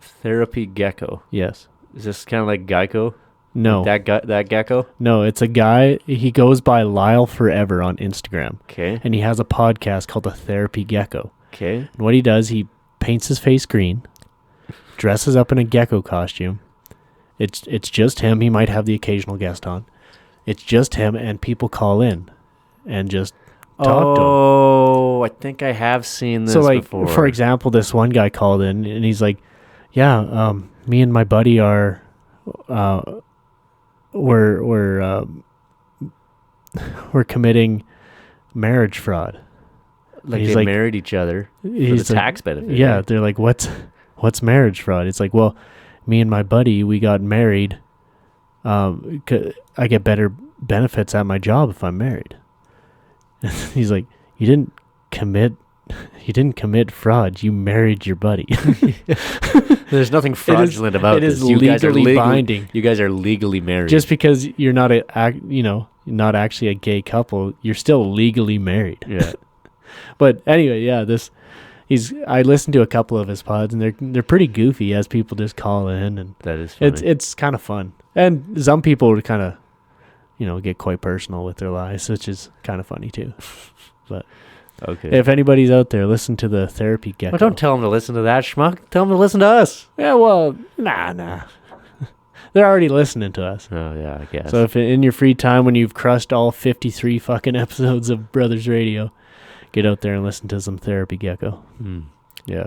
B: Therapy gecko.
A: Yes.
B: Is this kind of like Geico?
A: No.
B: That gecko?
A: No, it's a guy. He goes by Lyle Forever on Instagram.
B: Okay.
A: And he has a podcast called The Therapy Gecko.
B: Okay.
A: And what he does, he paints his face green, dresses up in a gecko costume. It's just him. He might have the occasional guest on. It's just him, and people call in and just talk to him.
B: Oh, I think I have seen this before.
A: For example, this one guy called in, and he's like, yeah, me and my buddy are we're committing marriage fraud.
B: Like they married each other for the tax benefit.
A: Yeah, they're like, what's marriage fraud? It's like, well, me and my buddy, we got married. I get better benefits at my job if I'm married. He's like, you didn't commit fraud. You married your buddy.
B: There's nothing fraudulent about this.
A: It is legally binding.
B: You guys are legally married.
A: Just because you're not not actually a gay couple, you're still legally married.
B: Yeah.
A: But anyway, yeah, I listened to a couple of his pods, and they're pretty goofy as people just call in, and
B: that is funny.
A: It's kind of fun. And some people would kind of, get quite personal with their lives, which is kind of funny too. But
B: okay,
A: if anybody's out there, listen to the Therapy Gecko.
B: Well, don't tell them to listen to that schmuck. Tell them to listen to us.
A: Yeah, well, nah. They're already listening to us.
B: Oh yeah, I guess.
A: So if in your free time, when you've crushed all 53 fucking episodes of Brothers Radio, get out there and listen to some Therapy Gecko.
B: Yeah.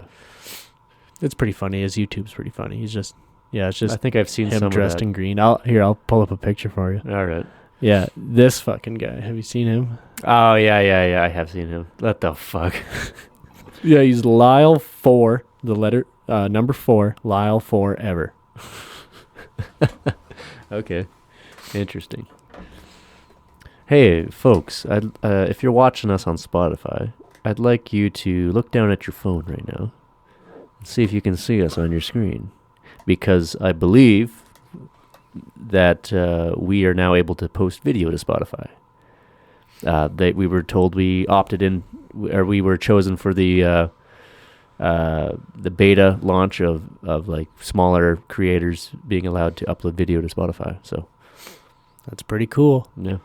A: It's pretty funny. His YouTube's pretty funny. It's just
B: I think I've seen
A: him
B: some
A: dressed in green. I'll pull up a picture for you.
B: All right.
A: Yeah, this fucking guy. Have you seen him?
B: Oh, yeah. I have seen him. What the fuck?
A: Yeah, he's Lyle 4, the letter, number 4, Lyle 4 ever.
B: Okay. Interesting. Hey, folks, if you're watching us on Spotify, I'd like you to look down at your phone right now and see if you can see us on your screen. Because I believe that we are now able to post video to Spotify. We were told we opted in, or we were chosen for the beta launch of like smaller creators being allowed to upload video to Spotify. So
A: that's pretty cool.
B: Yeah.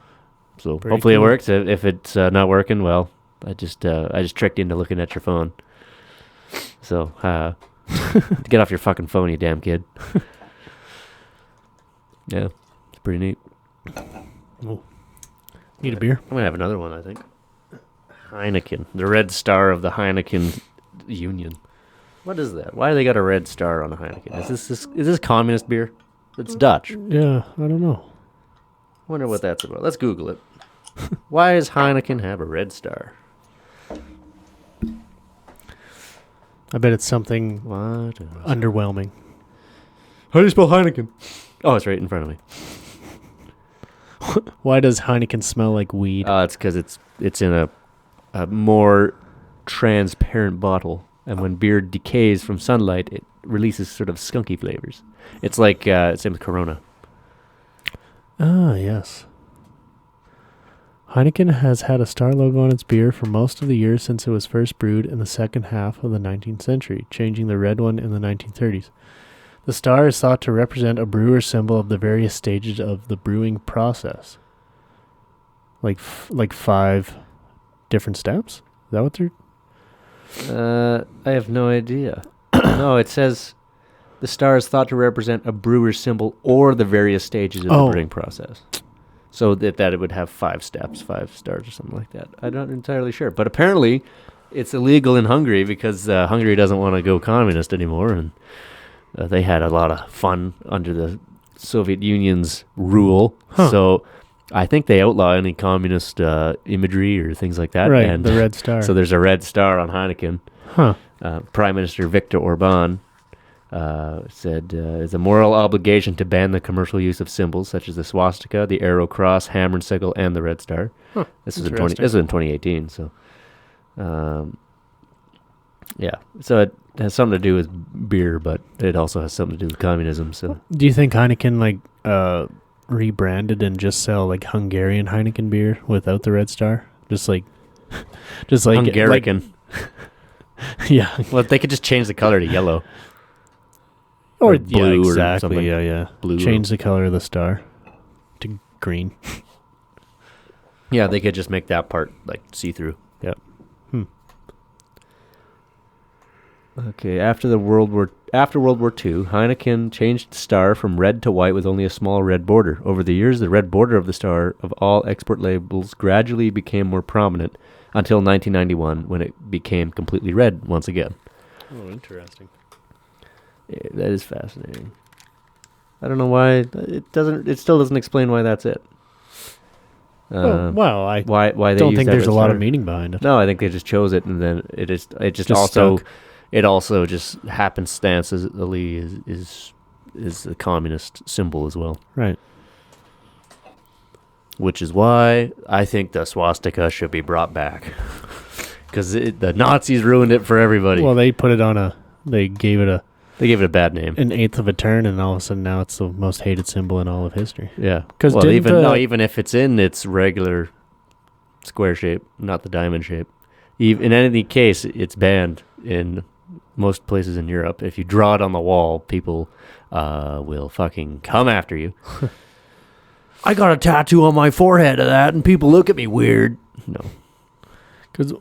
B: So hopefully it works. If it's not working, well, I just tricked you into looking at your phone. So get off your fucking phone, you damn kid. Yeah, it's pretty neat.
A: Oh. Need a beer?
B: I'm gonna have another one, I think. Heineken, the red star of the Heineken Union. What is that? Why do they got a red star on a Heineken? Is this communist beer? It's Dutch.
A: Yeah, I don't know.
B: Wonder what that's about. Let's Google it. Why does Heineken have a red star?
A: I bet it's something underwhelming.
B: How do you spell Heineken? Oh, it's right in front of me.
A: Why does Heineken smell like weed?
B: It's because it's in a more transparent bottle, and when beer decays from sunlight, it releases sort of skunky flavors. It's like same with Corona.
A: Ah, yes. Heineken has had a star logo on its beer for most of the years since it was first brewed in the second half of the 19th century, changing the red one in the 1930s. The star is thought to represent a brewer's symbol of the various stages of the brewing process. Like 5 different steps? Is that what they're...
B: I have no idea. No, it says the star is thought to represent a brewer's symbol or the various stages of the brewing process. So that it would have 5 steps, 5 stars or something like that. I'm not entirely sure. But apparently it's illegal in Hungary because Hungary doesn't want to go communist anymore, and they had a lot of fun under the Soviet Union's rule. Huh. So I think they outlaw any communist imagery or things like that.
A: Right,
B: and
A: the red star.
B: So there's a red star on Heineken.
A: Huh.
B: Prime Minister Viktor Orban said it's a moral obligation to ban the commercial use of symbols such as the swastika, the arrow cross, hammer and sickle, and the red star.
A: Huh.
B: This was in 2018. So, yeah. So it has something to do with beer, but it also has something to do with communism. So,
A: do you think Heineken rebranded and just sell like Hungarian Heineken beer without the red star? Just like
B: Hungarian.
A: Yeah.
B: Well, they could just change the color to yellow.
A: Or
B: blue,
A: exactly.
B: or something.
A: Yeah.
B: Blue.
A: Change the color of the star to green.
B: Yeah, they could just make that part like see-through.
A: Yep.
B: Okay, after World War II, Heineken changed the star from red to white with only a small red border. Over the years, the red border of the star of all export labels gradually became more prominent until 1991, when it became completely red once again.
A: Oh, interesting.
B: Yeah, that is fascinating. I don't know why it still doesn't explain why that's it.
A: Well, I
B: why they
A: don't
B: use
A: think
B: that
A: there's a lot
B: star.
A: of meaning behind it.
B: No, I think they just chose it, and then it just also just happenstancely is the communist symbol as well.
A: Right.
B: Which is why I think the swastika should be brought back. Because the Nazis ruined it for everybody.
A: Well, they put it on they gave it
B: a bad name.
A: An eighth of a turn, and all of a sudden now it's the most hated symbol in all of history.
B: Yeah.
A: Because
B: even if it's in its regular square shape, not the diamond shape. In any case, it's banned in most places in Europe. If you draw it on the wall, people will fucking come after you. I got a tattoo on my forehead of that, and people look at me weird. No.
A: Because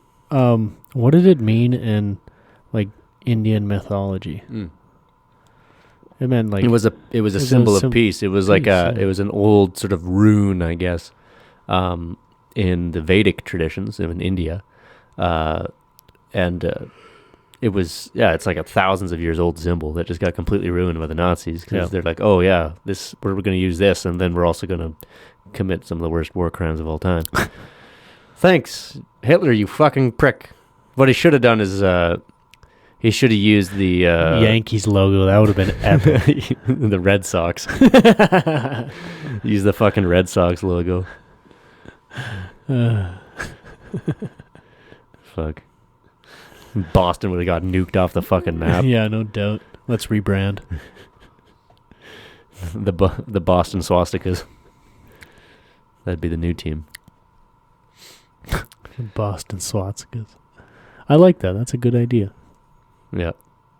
A: what did it mean in like Indian mythology? It meant like
B: it was a symbol of peace. It was like it was an old sort of rune, I guess, in the Vedic traditions in India, and it was it's like a thousands of years old symbol that just got completely ruined by the Nazis because they're like, oh yeah, we're going to use this, and then we're also going to commit some of the worst war crimes of all time. Thanks, Hitler, you fucking prick. What he should have done is he should have used the
A: Yankees logo. That would have been epic.
B: The Red Sox. Use the fucking Red Sox logo. Fuck. Boston would have got nuked off the fucking map.
A: Yeah, no doubt. Let's rebrand.
B: The Boston Swastikas. That'd be the new team.
A: Boston Swastikas. I like that. That's a good idea.
B: Yeah.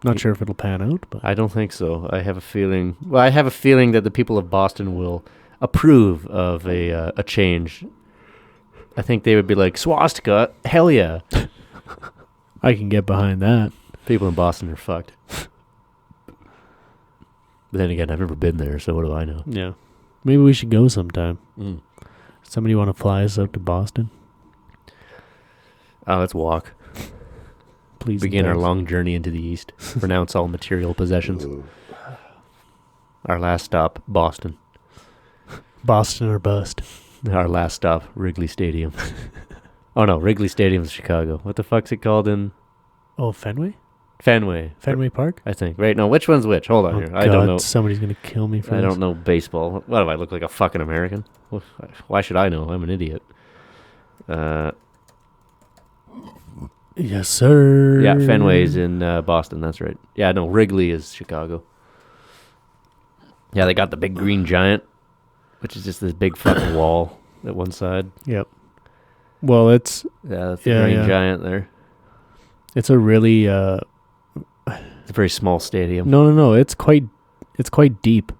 A: Not sure if it'll pan out, but
B: I don't think so. I have a feeling that the people of Boston will approve of a change. I think they would be like, swastika, hell yeah.
A: I can get behind that.
B: People in Boston are fucked. But then again, I've never been there, so what do I know?
A: Yeah. Maybe we should go sometime. Somebody want to fly us out to Boston?
B: Let's walk.
A: Please
B: begin our long journey into the east. Renounce all material possessions. Our last stop, Boston.
A: Boston or bust.
B: Our last stop, Wrigley Stadium. Oh no, Wrigley Stadium's Chicago. What the fuck's it called in?
A: Oh, Fenway Park?
B: I think. Right, no, which one's which? Hold on here.
A: God,
B: I don't know.
A: Somebody's going to kill me for
B: I
A: this.
B: don't know baseball. What do I look like, a fucking American? Why should I know? I'm an idiot.
A: Yes, sir.
B: Yeah, Fenway's in Boston. That's right. Yeah, no, Wrigley is Chicago. Yeah, they got the big green giant, which is just this big fucking wall at one side.
A: Yep. Well, that's
B: the green giant there.
A: It's a really
B: it's a very small stadium.
A: No. It's quite deep.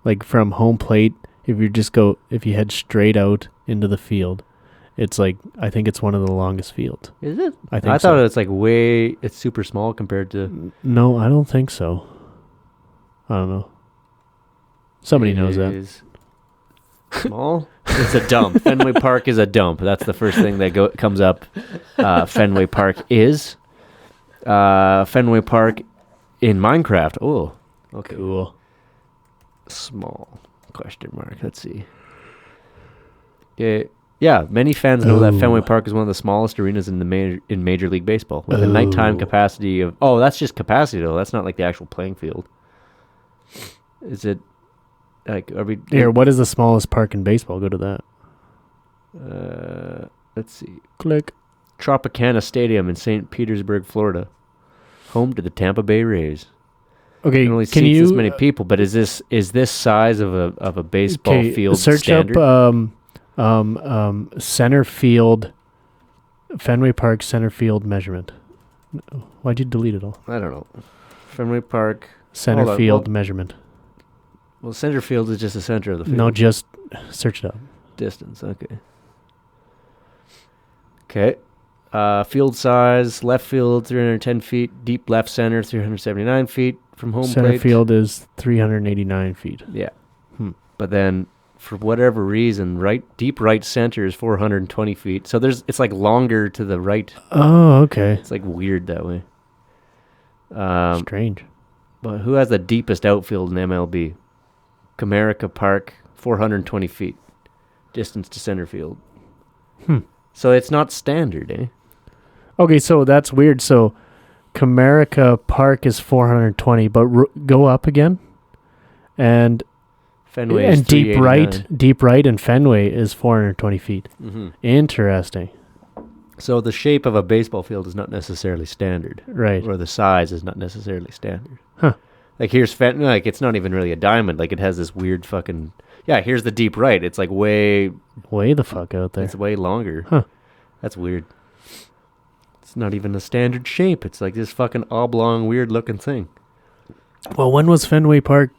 A: Like from home plate, if you head straight out into the field, it's like, I think it's one of the longest fields.
B: Is it?
A: I thought
B: it's like it's super small compared to...
A: No, I don't think so. I don't know. Somebody knows that.
B: Small? It's a dump. Fenway Park is a dump. That's the first thing that comes up. Fenway Park is. Fenway Park in Minecraft. Oh, okay.
A: Cool.
B: Small? Question mark. Let's see. Okay. Yeah, many fans know that Fenway Park is one of the smallest arenas in Major League Baseball, with a nighttime capacity of... Oh, that's just capacity, though. That's not like the actual playing field. Is it... Like, are we...
A: Here, what is the smallest park in baseball? Go to
B: that. Let's see.
A: Click.
B: Tropicana Stadium in St. Petersburg, Florida. Home to the Tampa Bay Rays.
A: Okay,
B: only
A: can
B: seats
A: you...
B: this many people, but is this size of a baseball field
A: search
B: standard?
A: Up center field, Fenway Park center field measurement. Why'd you delete it all?
B: I don't know. Fenway Park
A: center field measurement.
B: Well, center field is just the center of the field.
A: No, just search it up.
B: Distance, okay. Okay. Field size, left field 310 feet, deep left center 379 feet from home
A: center
B: plate.
A: Field is 389 feet.
B: Yeah. But then, for whatever reason, deep right center is 420 feet. So it's like longer to the right.
A: Oh, okay.
B: It's like weird that way.
A: Strange.
B: But who has the deepest outfield in MLB? Comerica Park, 420 feet. Distance to center field. So it's not standard, eh?
A: Okay, so that's weird. So Comerica Park is 420, but go up again. And
B: Fenway is
A: deep right and Fenway is 420 feet.
B: Mm-hmm.
A: Interesting.
B: So the shape of a baseball field is not necessarily standard.
A: Right.
B: Or the size is not necessarily standard.
A: Huh.
B: Like here's Fenway, like it's not even really a diamond. Like it has this weird fucking... Yeah, here's the deep right. It's like way
A: the fuck out there.
B: It's way longer.
A: Huh.
B: That's weird. It's not even a standard shape. It's like this fucking oblong, weird looking thing.
A: Well, when was Fenway Park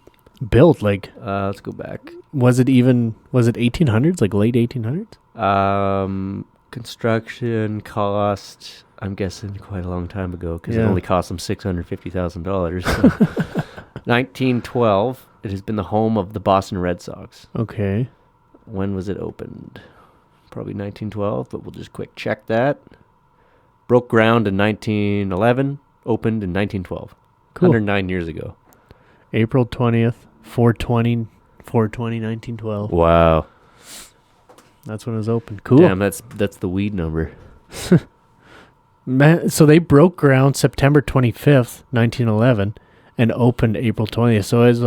A: built? Like,
B: let's go back.
A: Was it 1800s? Like late 1800s?
B: Construction cost, I'm guessing quite a long time ago because it only cost them $650,000. So 1912. It has been the home of the Boston Red Sox.
A: Okay.
B: When was it opened? Probably 1912, but we'll just quick check that. Broke ground in 1911, opened in 1912. Cool. 109 years ago.
A: April 20th, 420, 1912.
B: Wow.
A: That's when it was opened. Cool.
B: Damn, that's the weed number.
A: Man, so they broke ground September 25th, 1911, and opened April 20th. So it was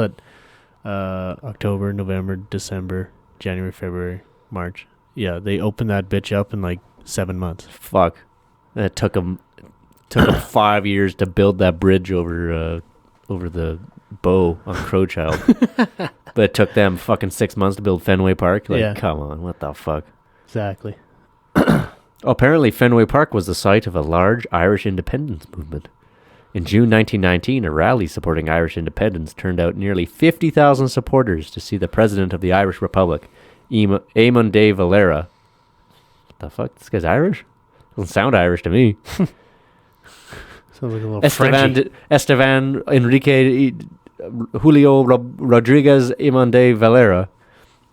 A: October, November, December, January, February, March. Yeah, they opened that bitch up in like 7 months.
B: Fuck. It took them 5 years to build that bridge over the bow on Crowchild. But it took them fucking 6 months to build Fenway Park. Like, come on, what the fuck?
A: Exactly.
B: Apparently, Fenway Park was the site of a large Irish independence movement. In June 1919, a rally supporting Irish independence turned out nearly 50,000 supporters to see the President of the Irish Republic, Eamon de Valera. What the fuck? This guy's Irish? Doesn't sound Irish to me.
A: Sounds like a little Frenchy.
B: Esteban Enrique Julio Rodriguez Eamon de Valera.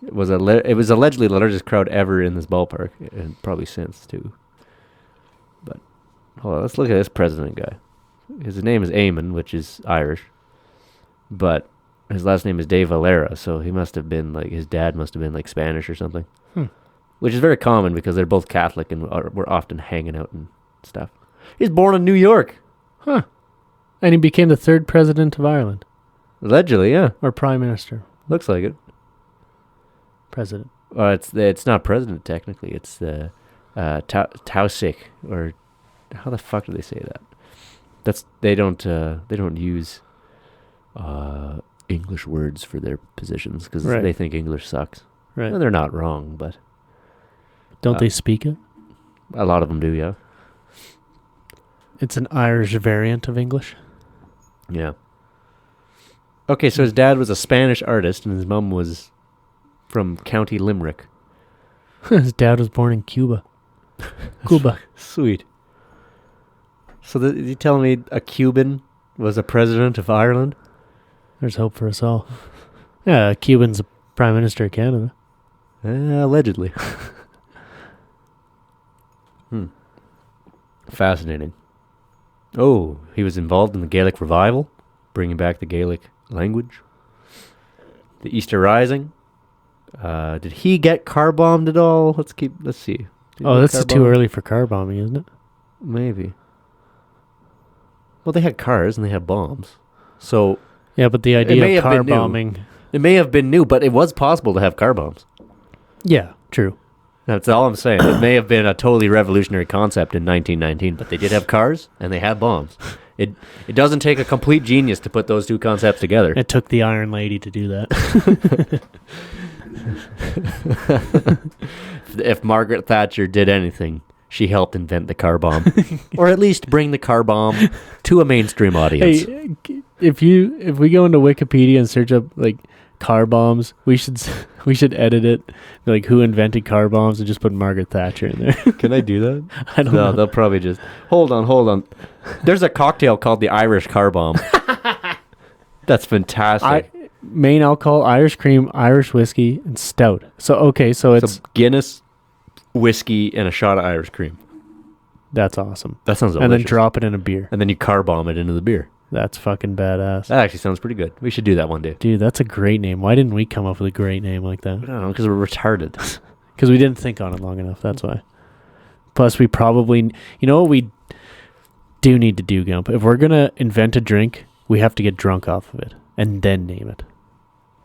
B: It was allegedly the largest crowd ever in this ballpark, and probably since too. But hold on, let's look at this president guy. His name is Eamon, which is Irish, but his last name is De Valera, so he must have been like, his dad must have been like Spanish or something, which is very common because they're both Catholic and were often hanging out and stuff. He's born in New York.
A: Huh. And he became the third president of Ireland.
B: Allegedly, yeah.
A: Or prime minister.
B: Looks like it.
A: President.
B: It's not president technically. It's the Tausig, or how the fuck do they say that? They don't use English words for their positions because they think English sucks.
A: Right.
B: Well, they're not wrong, but
A: don't they speak it?
B: A lot of them do, yeah.
A: It's an Irish variant of English.
B: Yeah. Okay, so his dad was a Spanish artist and his mom was from County Limerick.
A: His dad was born in Cuba. Cuba.
B: Sweet. So you telling me a Cuban was a president of Ireland?
A: There's hope for us all. Yeah, a Cuban's a prime minister of Canada.
B: Allegedly. Fascinating. Oh, he was involved in the Gaelic revival, bringing back the Gaelic language. The Easter Rising. Did he get car bombed at all? Let's see.
A: This is too early for car bombing, isn't it?
B: Maybe. Well, they had cars and they had bombs. So
A: yeah, but the idea of car bombing,
B: it may have been new, but it was possible to have car bombs.
A: Yeah, true.
B: That's all I'm saying. It may have been a totally revolutionary concept in 1919, but they did have cars and they had bombs. It doesn't take a complete genius to put those two concepts together.
A: It took the Iron Lady to do that.
B: If Margaret Thatcher did anything, she helped invent the car bomb, or at least bring the car bomb to a mainstream audience.
A: Hey, if we go into Wikipedia and search up like car bombs, we should edit it like who invented car bombs and just put Margaret Thatcher in there.
B: Can I do that?
A: I don't know.
B: No, they'll probably just hold on. There's a cocktail called the Irish car bomb. That's fantastic.
A: Main alcohol, Irish cream, Irish whiskey, and stout. So it's
B: Guinness, whiskey, and a shot of Irish cream.
A: That's awesome.
B: That sounds delicious.
A: And then drop it in a beer.
B: And then you car bomb it into the beer.
A: That's fucking badass.
B: That actually sounds pretty good. We should do that one day.
A: Dude, that's a great name. Why didn't we come up with a great name like that?
B: I don't know, because we're retarded.
A: Because we didn't think on it long enough. That's why. Plus, we probably... You know what we do need to do, Gump? If we're going to invent a drink, we have to get drunk off of it and then name it.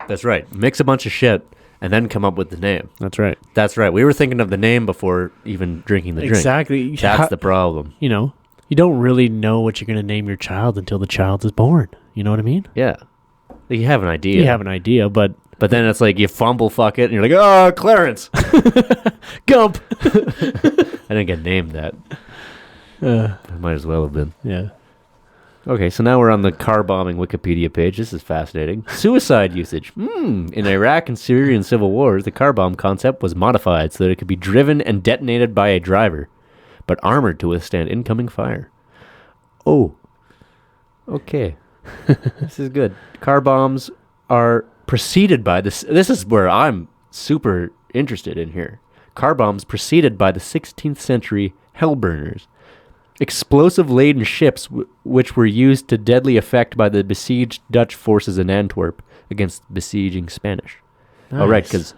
B: That's right. Mix a bunch of shit and then come up with the name.
A: That's right.
B: That's right. We were thinking of the name before even drinking the drink.
A: Exactly.
B: That's the problem.
A: You know, you don't really know what you're going to name your child until the child is born. You know what I mean?
B: Yeah. You have an idea.
A: You have an idea, but
B: then it's like you fumble fuck it and you're like, oh, Clarence.
A: Gump.
B: I didn't get named that. I might as well have been.
A: Yeah.
B: Okay, so now we're on the car bombing Wikipedia page. This is fascinating. Suicide usage. In Iraq and Syrian civil wars, the car bomb concept was modified so that it could be driven and detonated by a driver, but armored to withstand incoming fire. Oh. Okay. This is good. Car bombs are preceded by this. This is where I'm super interested in here. Car bombs preceded by the 16th century hellburners. Explosive-laden ships which were used to deadly effect by the besieged Dutch forces in Antwerp against besieging Spanish. Nice. Oh, right, because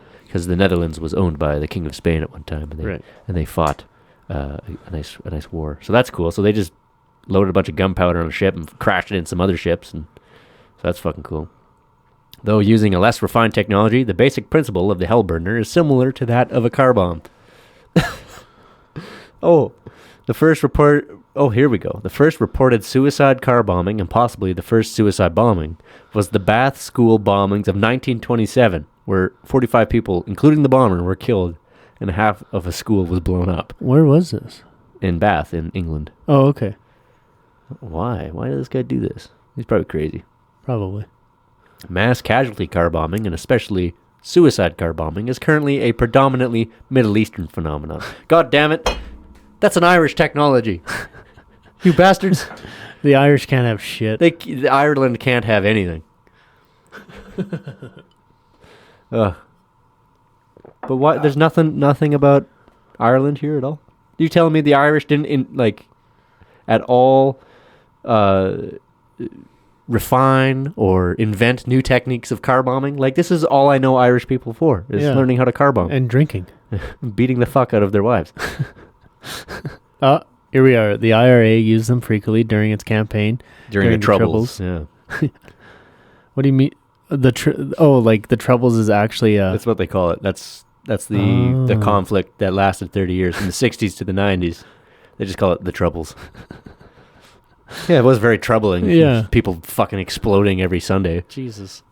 B: the Netherlands was owned by the King of Spain at one time, and they fought a nice war. So that's cool. So they just loaded a bunch of gunpowder on a ship and crashed it in some other ships, and so that's fucking cool. Though using a less refined technology, the basic principle of the hellburner is similar to that of a car bomb. Here we go. The first reported suicide car bombing, and possibly the first suicide bombing, was the Bath school bombings of 1927, where 45 people, including the bomber, were killed, and half of a school was blown up.
A: Where was this?
B: In Bath, in England.
A: Oh, okay.
B: Why? Why did this guy do this? He's probably crazy.
A: Probably.
B: Mass casualty car bombing, and especially suicide car bombing, is currently a predominantly Middle Eastern phenomenon. God damn it. That's an Irish technology. You bastards.
A: The Irish can't have shit.
B: Ireland can't have anything. But why? There's nothing about Ireland here at all? You telling me the Irish didn't at all refine or invent new techniques of car bombing? Like, this is all I know Irish people for, is learning how to car bomb.
A: And drinking.
B: Beating the fuck out of their wives.
A: Here we are. The IRA used them frequently during its campaign.
B: During the Troubles. Yeah.
A: What do you mean? The Troubles is actually...
B: That's what they call it. That's the conflict that lasted 30 years, from the 60s to the 90s. They just call it the Troubles. Yeah, it was very troubling.
A: Yeah.
B: People fucking exploding every Sunday.
A: Jesus.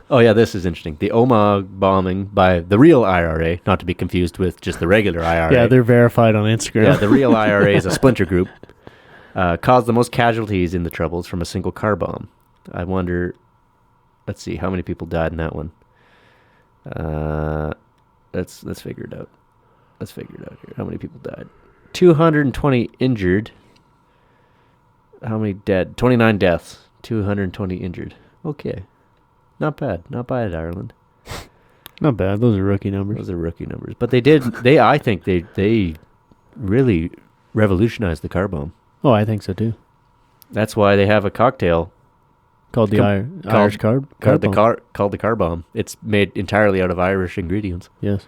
B: Oh, yeah, this is interesting. The Omagh bombing by the real IRA, not to be confused with just the regular IRA.
A: Yeah, they're verified on Instagram.
B: Yeah, the real IRA is a splinter group. Caused the most casualties in the Troubles from a single car bomb. I wonder, let's see, how many people died in that one? Let's figure it out. Let's figure it out here. How many people died? 220 injured. How many dead? 29 deaths. 220 injured. Okay. Not bad. Not bad, Ireland.
A: Not bad. Those are rookie numbers.
B: Those are rookie numbers. But I think they really revolutionized the car bomb.
A: Oh, I think so too.
B: That's why they have a cocktail
A: called the Irish car bomb.
B: Called the car bomb. It's made entirely out of Irish ingredients.
A: Yes.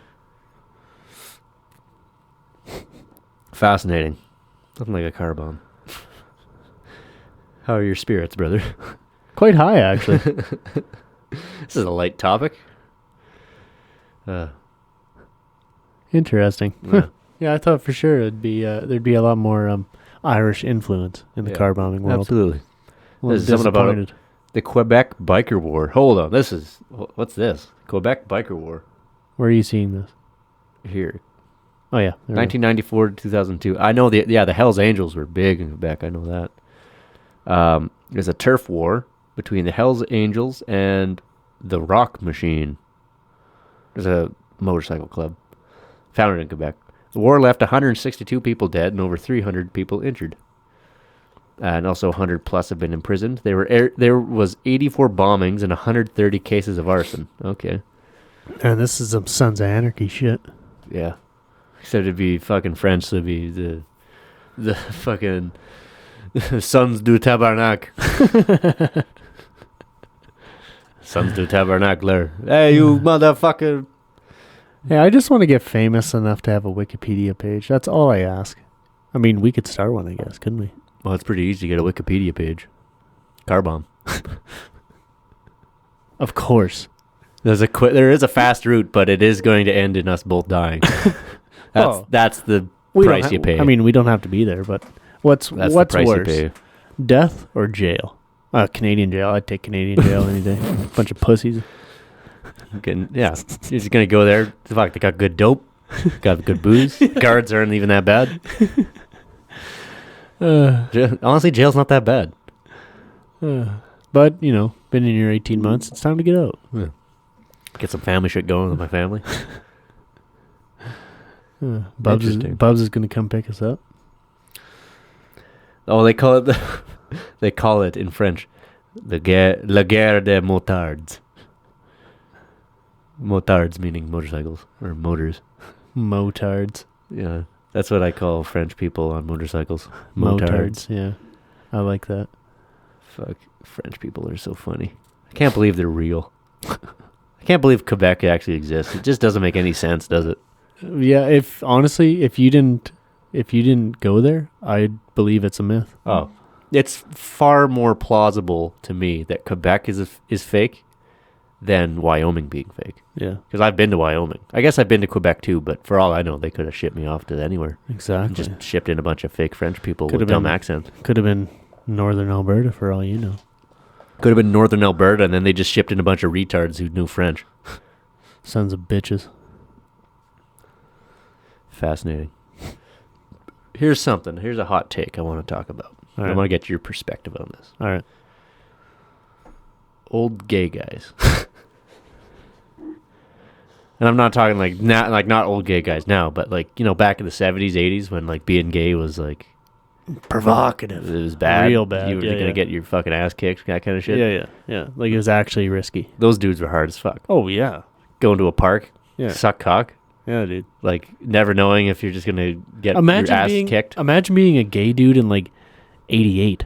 B: Fascinating. Nothing like a car bomb. How are your spirits, brother?
A: Quite high, actually.
B: This is a light topic.
A: Interesting.
B: Yeah.
A: Yeah, I thought for sure there'd be a lot more Irish influence in the car bombing world.
B: Absolutely. There's something about the Quebec Biker War. Hold on. What's this? Quebec Biker War. Where
A: are you seeing this?
B: Here.
A: Oh, yeah.
B: 1994 to 2002. I know the Hells Angels were big in Quebec. I know that. There's a turf war between the Hells Angels and the Rock Machine. There's a motorcycle club founded in Quebec. The war left 162 people dead and over 300 people injured. And also 100 plus have been imprisoned. There was 84 bombings and 130 cases of arson. Okay.
A: And this is some Sons of Anarchy shit.
B: Yeah. Except it'd be fucking French, so it'd be the fucking Sons du tabernacle. Sons du tabernacle. Hey, you motherfucker.
A: Hey, I just want to get famous enough to have a Wikipedia page. That's all I ask. I mean, we could start one, I guess, couldn't we?
B: Well, it's pretty easy to get a Wikipedia page. Car bomb.
A: Of course.
B: There is a fast route, but it is going to end in us both dying. That's the price you pay.
A: I mean, we don't have to be there, but what's
B: the price
A: worse?
B: you pay.
A: Death or jail? Canadian jail. I'd take Canadian jail any day. Bunch of pussies.
B: You're just gonna go there. Fuck, they got good dope, got good booze. Guards aren't even that bad. Honestly, jail's not that bad.
A: But been in here 18 months. It's time to get out.
B: Yeah. Get some family shit going with my family.
A: Bubs is gonna come pick us up.
B: Oh, they call it in French, la guerre des motards. Motards meaning motorcycles or motors.
A: Motards.
B: Yeah, that's what I call French people on motorcycles.
A: Motards. Yeah, I like that.
B: Fuck, French people are so funny. I can't believe they're real. I can't believe Quebec actually exists. It just doesn't make any sense, does it?
A: Yeah, if you didn't go there, I'd believe it's a myth.
B: Oh, it's far more plausible to me that Quebec is fake than Wyoming being fake.
A: Yeah,
B: because I've been to Wyoming. I guess I've been to Quebec too, but for all I know, they could have shipped me off to anywhere.
A: Exactly.
B: Just shipped in a bunch of fake French people with dumb accents.
A: Could have been northern Alberta for all you know.
B: Could have been northern Alberta, and then they just shipped in a bunch of retards who knew French.
A: Sons of bitches.
B: Fascinating. Here's a hot take I want to talk about. I want to get your perspective on this.
A: All right.
B: Old gay guys. And I'm not talking not old gay guys now, but back in the 70s, 80s when being gay was
A: provocative.
B: It was bad.
A: Real bad.
B: You were going to get your fucking ass kicked, that kind of shit.
A: Yeah. Like it was actually risky.
B: Those dudes were hard as fuck.
A: Oh, yeah.
B: Going to a park,
A: yeah.
B: Suck cock.
A: Yeah, dude.
B: Never knowing if you're just going to get your ass kicked.
A: Imagine being a gay dude in 88.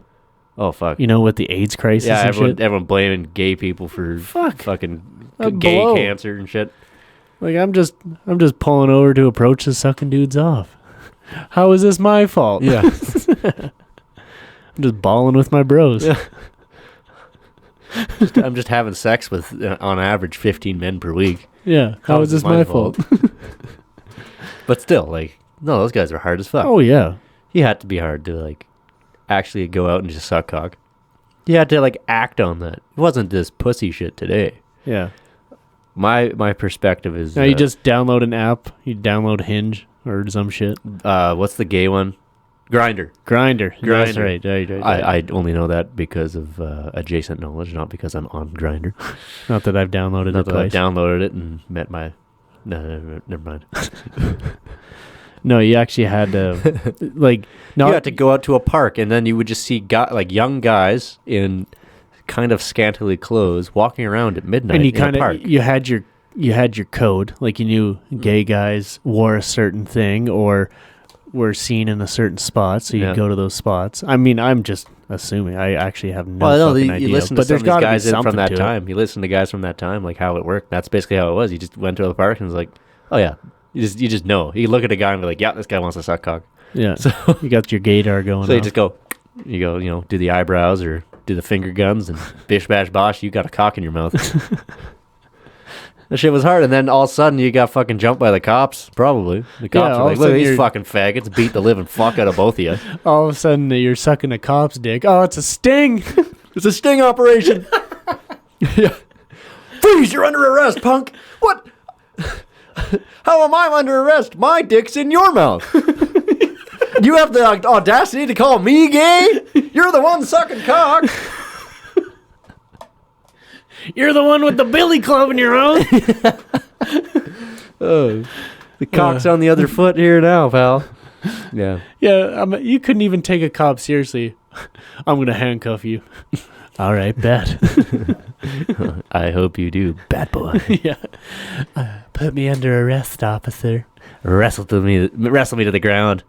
B: Oh, fuck.
A: With the AIDS crisis and
B: everyone blaming gay people for fucking gay cancer and shit.
A: I'm just pulling over to approach the sucking dudes off. How is this my fault?
B: Yeah.
A: I'm just balling with my bros.
B: Yeah. I'm just having sex with, on average, 15 men per week.
A: Yeah. How is this my fault?
B: But still, no, those guys are hard as fuck.
A: Oh, yeah.
B: He had to be hard to, actually go out and just suck cock. He had to, act on that. It wasn't this pussy shit today.
A: Yeah.
B: My perspective is...
A: Now you just download an app. You download Hinge or some shit.
B: What's the gay one? Grindr.
A: That's right.
B: I only know that because of adjacent knowledge, not because I'm on Grindr.
A: Not that I've downloaded it twice.
B: I downloaded it and met my... No, never mind.
A: No, you actually had to...
B: you had to go out to a park, and then you would just see young guys in kind of scantily clothes walking around at midnight
A: and you
B: in a park.
A: You had your code. You knew gay guys wore a certain thing or were seen in a certain spot, so you'd go to those spots. I mean, I'm just assuming. I actually have no fucking idea.
B: You listen to some of these guys from that time. You listen to guys from that time, how it worked. That's basically how it was. You just went to the park and was like, oh yeah. You just know. You look at a guy and be like, yeah, this guy wants to suck cock.
A: Yeah. So you got your gaydar going on.
B: So you just go, do the eyebrows or do the finger guns and bish bash bosh, you got a cock in your mouth. That shit was hard, and then all of a sudden you got fucking jumped by the cops, probably. The cops are like, look at these fucking faggots, beat the living fuck out of both of you.
A: All of a sudden you're sucking a cop's dick. Oh, it's a sting.
B: It's a sting operation. Yeah. Freeze, you're under arrest, punk. What? How am I under arrest? My dick's in your mouth. You have the audacity to call me gay? You're the one sucking cock.
A: You're the one with the billy club in your mouth.
B: Oh, the cock's on the other foot here now, pal. Yeah.
A: Yeah, you couldn't even take a cop seriously. I'm going to handcuff you. All right, bet.
B: I hope you do, bad boy.
A: Yeah. Put me under arrest, officer.
B: Wrestle me to the ground.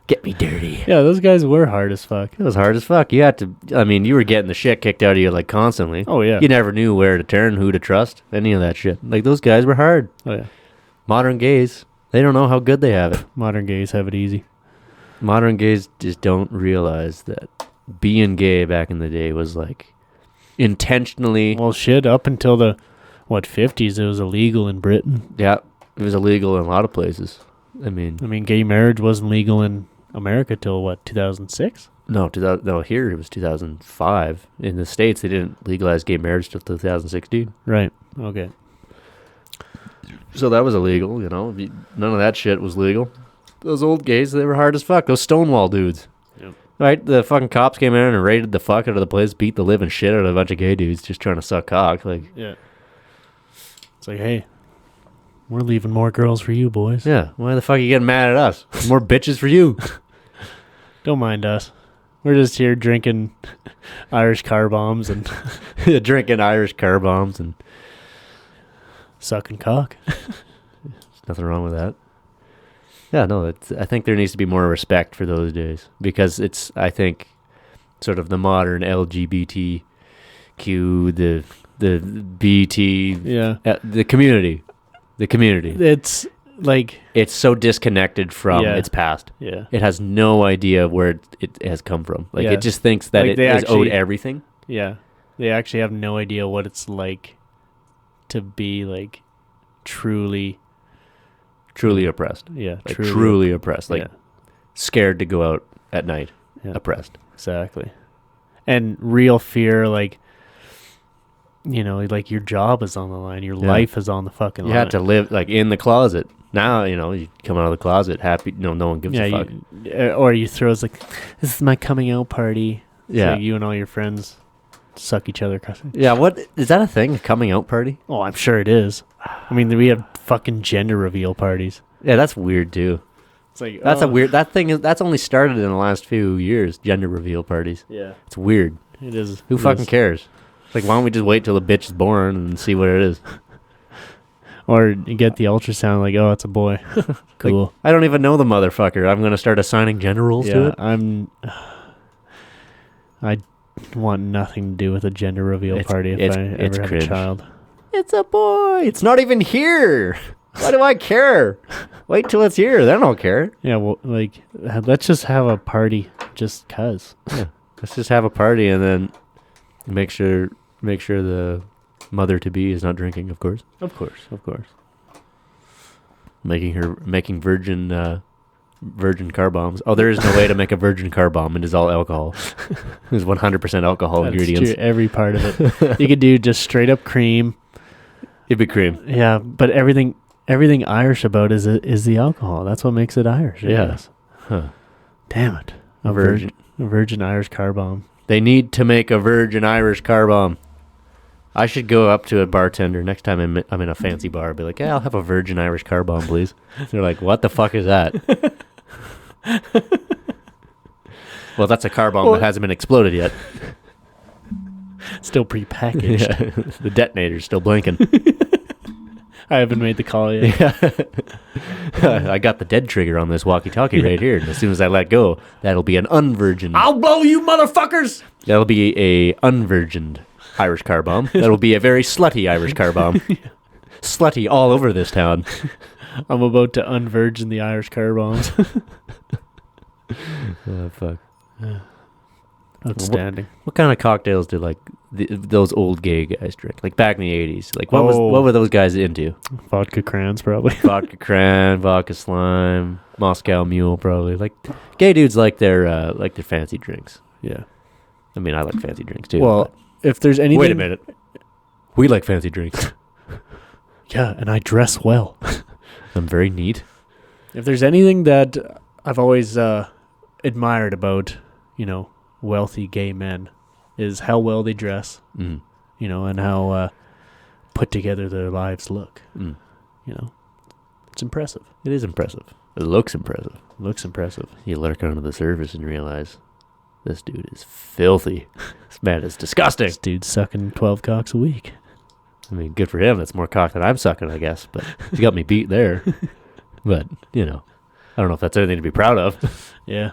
B: Get me dirty.
A: Yeah, those guys were hard as fuck.
B: It was hard as fuck. You had to, I mean, you were getting the shit kicked out of you, like, constantly.
A: Oh, yeah.
B: You never knew where to turn, who to trust, any of that shit. Like, those guys were hard.
A: Oh, yeah.
B: Modern gays, they don't know how good they have it.
A: Modern gays have it easy.
B: Modern gays just don't realize that being gay back in the day was, like, intentionally...
A: Well, shit, up until the, 50s, it was illegal in Britain.
B: Yeah, it was illegal in a lot of places. I mean,
A: gay marriage wasn't legal in America till, 2006?
B: No, here it was 2005. In the States, they didn't legalize gay marriage till 2016.
A: Right, okay.
B: So that was illegal, None of that shit was legal. Those old gays, they were hard as fuck. Those Stonewall dudes.
A: Yep.
B: Right? The fucking cops came in and raided the fuck out of the place, beat the living shit out of a bunch of gay dudes just trying to suck cock. Like,
A: yeah. It's like, hey, we're leaving more girls for you, boys.
B: Yeah. Why the fuck are you getting mad at us? More bitches for you.
A: Don't mind us. We're just here drinking Irish car bombs and
B: drinking Irish car bombs and
A: sucking cock.
B: There's nothing wrong with that. Yeah, no, I think there needs to be more respect for those days because it's, I think, sort of the modern LGBTQ, the BT, the community.
A: It's like...
B: It's so disconnected from its past.
A: Yeah.
B: It has no idea where it has come from. Like, it just thinks that it is owed everything.
A: Yeah. They actually have no idea what it's like to be, like, truly
B: oppressed.
A: Yeah.
B: Like, truly oppressed. Like, scared to go out at night. Yeah. Oppressed.
A: Exactly. And real fear, like... like your job is on the line. Your life is on the fucking line.
B: You had to live like in the closet. Now, you come out of the closet happy. No one gives a fuck.
A: Or you throw, it's like, this is my coming out party.
B: Yeah.
A: So you and all your friends suck each other.
B: Yeah, what? Is that a thing? A coming out party?
A: Oh, I'm sure it is. I mean, we have fucking gender reveal parties.
B: Yeah, that's weird too.
A: It's like,
B: that's that's only started in the last few years, gender reveal parties.
A: Yeah.
B: It's weird.
A: It is.
B: Who fucking cares? Like, why don't we just wait till the bitch is born and see what it is?
A: Or you get the ultrasound, like, oh, it's a boy. Cool.
B: Like, I don't even know the motherfucker. I'm going to start assigning gender roles to it?
A: I want nothing to do with a gender reveal party if I ever have a child.
B: It's a boy. It's not even here. Why do I care? Wait till it's here. Then I'll care.
A: Yeah, well, like, let's just have a party just 'cause.
B: Yeah. Let's just have a party and then make sure the mother-to-be is not drinking, of course.
A: Of course.
B: Making virgin car bombs. Oh, there is no way to make a virgin car bomb. It is all alcohol. There's 100% alcohol ingredients.
A: True, every part of it. You could do just straight up cream.
B: It'd be cream.
A: Yeah, but everything Irish about is the alcohol. That's what makes it Irish.
B: Yes. Huh.
A: Damn it. A virgin Irish car bomb.
B: They need to make a virgin Irish car bomb. I should go up to a bartender next time I'm in a fancy bar and be like, I'll have a virgin Irish car bomb, please. They're like, what the fuck is that? Well, that's a car bomb that hasn't been exploded yet.
A: Still prepackaged.
B: Yeah. The detonator's still blinking.
A: I haven't made the call yet.
B: Yeah. I got the dead trigger on this walkie-talkie right here, and as soon as I let go, that'll be an unvirgin.
A: I'll blow you, motherfuckers!
B: That'll be a unvirgined Irish car bomb. That'll be a very slutty Irish car bomb. Slutty all over this town.
A: I'm about to unvirgin the Irish car bombs.
B: Oh, fuck.
A: Outstanding.
B: What kind of cocktails did those old gay guys drink? Like back in the 80s. Like what were those guys into?
A: Vodka crayons, probably.
B: Vodka cran, vodka slime, Moscow Mule, probably. Like gay dudes like their fancy drinks.
A: Yeah.
B: I mean, I like fancy drinks too.
A: Well, if there's anything...
B: Wait a minute. We like fancy drinks.
A: Yeah, and I dress well.
B: I'm very neat.
A: If there's anything that I've always admired about, wealthy gay men, is how well they dress, and how put together their lives look. It's impressive.
B: It is impressive. It looks impressive. You lurk under the surface and realize this dude is filthy. This man is disgusting.
A: This dude's sucking 12 cocks a week.
B: I mean, good for him. That's more cock than I'm sucking, I guess. But he's got me beat there. But, I don't know if that's anything to be proud of.
A: Yeah.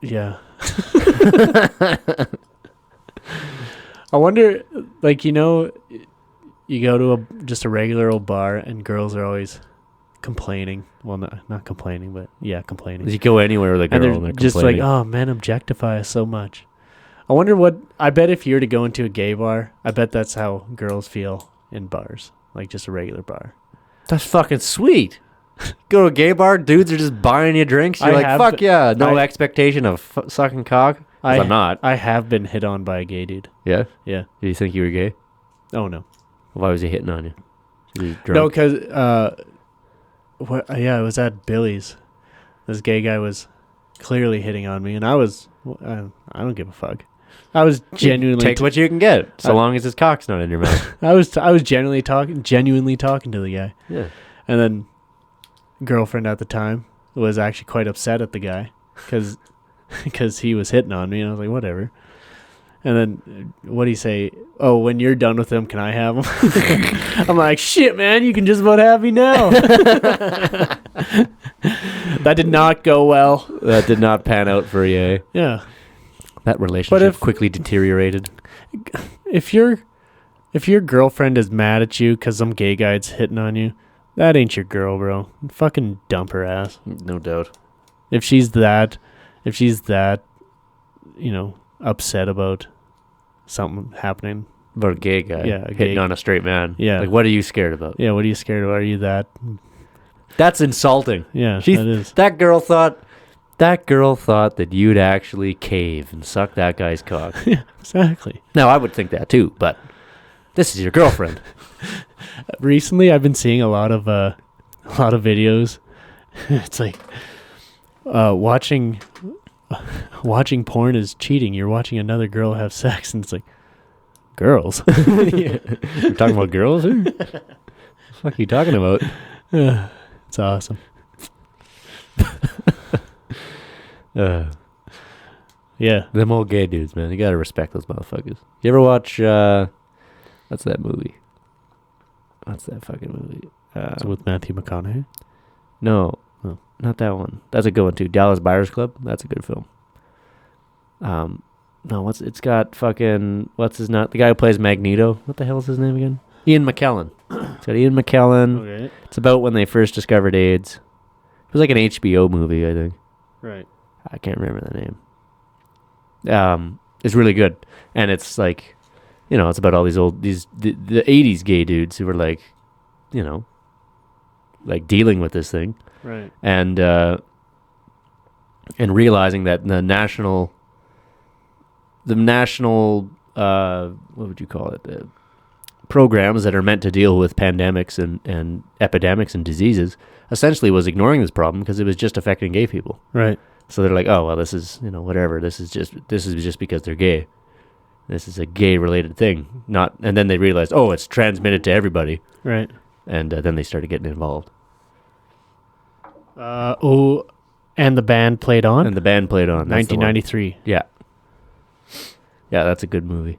A: Yeah. I wonder, like, you go to just a regular old bar and girls are always complaining. Well, not complaining, but yeah, complaining.
B: You go anywhere with a girl
A: and they're just like, oh, men objectify us so much. I wonder I bet if you were to go into a gay bar, I bet that's how girls feel in bars, like just a regular bar.
B: That's fucking sweet. Go to a gay bar, dudes are just buying you drinks. You're fuck yeah, no expectation of sucking cock. I'm not.
A: I have been hit on by a gay dude.
B: Yeah?
A: Yeah.
B: Did you think you were gay?
A: Oh, no.
B: Why was he hitting on you? Was he drunk?
A: No, because, it was at Billy's. This gay guy was clearly hitting on me, and I don't give a fuck. I was genuinely...
B: Take what you can get, so long as his cock's not in your mouth.
A: I was genuinely talking to the guy.
B: Yeah.
A: And then girlfriend at the time was actually quite upset at the guy because he was hitting on me, and I was like, whatever. And then what do you say? Oh, when you're done with him, can I have him? I'm like, shit, man, you can just about have me now. That did not go well.
B: That did not pan out for you, eh?
A: Yeah.
B: That relationship quickly deteriorated.
A: If your girlfriend is mad at you because some gay guy's hitting on you, that ain't your girl, bro. Fucking dump her ass.
B: No doubt.
A: If she's that, upset about something happening.
B: About a gay guy hitting on a straight man.
A: Yeah.
B: Like, what are you scared about?
A: Yeah, what are you scared of? Are you that?
B: That's insulting.
A: Yeah, that is.
B: That girl thought that you'd actually cave and suck that guy's cock.
A: Yeah, exactly.
B: Now, I would think that too, but this is your girlfriend.
A: Recently, I've been seeing a lot of videos. It's like watching porn is cheating. You're watching another girl have sex, and it's like, girls.
B: Yeah. You're talking about girls here? What the fuck are you talking about?
A: It's awesome. Yeah.
B: Them old gay dudes, man. You gotta respect those motherfuckers. You ever watch, what's that movie? What's that fucking movie?
A: Is it with Matthew McConaughey?
B: No. Oh. Not that one. That's a good one, too. Dallas Buyers Club. That's a good film. No, it's got fucking, the guy who plays Magneto. What the hell is his name again? Ian McKellen. It's got Ian McKellen.
A: Okay.
B: It's about when they first discovered AIDS. It was like an HBO movie, I think.
A: Right.
B: I can't remember the name. It's really good. And it's like, it's about all the 80s gay dudes who were like, like dealing with this thing.
A: Right.
B: And realizing that the national what would you call it? The programs that are meant to deal with pandemics and epidemics and diseases essentially was ignoring this problem because it was just affecting gay people.
A: Right.
B: So they're like, oh, well, this is, whatever. This is just because they're gay. This is a gay related thing. And then they realized, oh, it's transmitted to everybody.
A: Right.
B: And then they started getting involved.
A: And the band played on?
B: And the band played on.
A: 1993.
B: Yeah. Yeah, that's a good movie.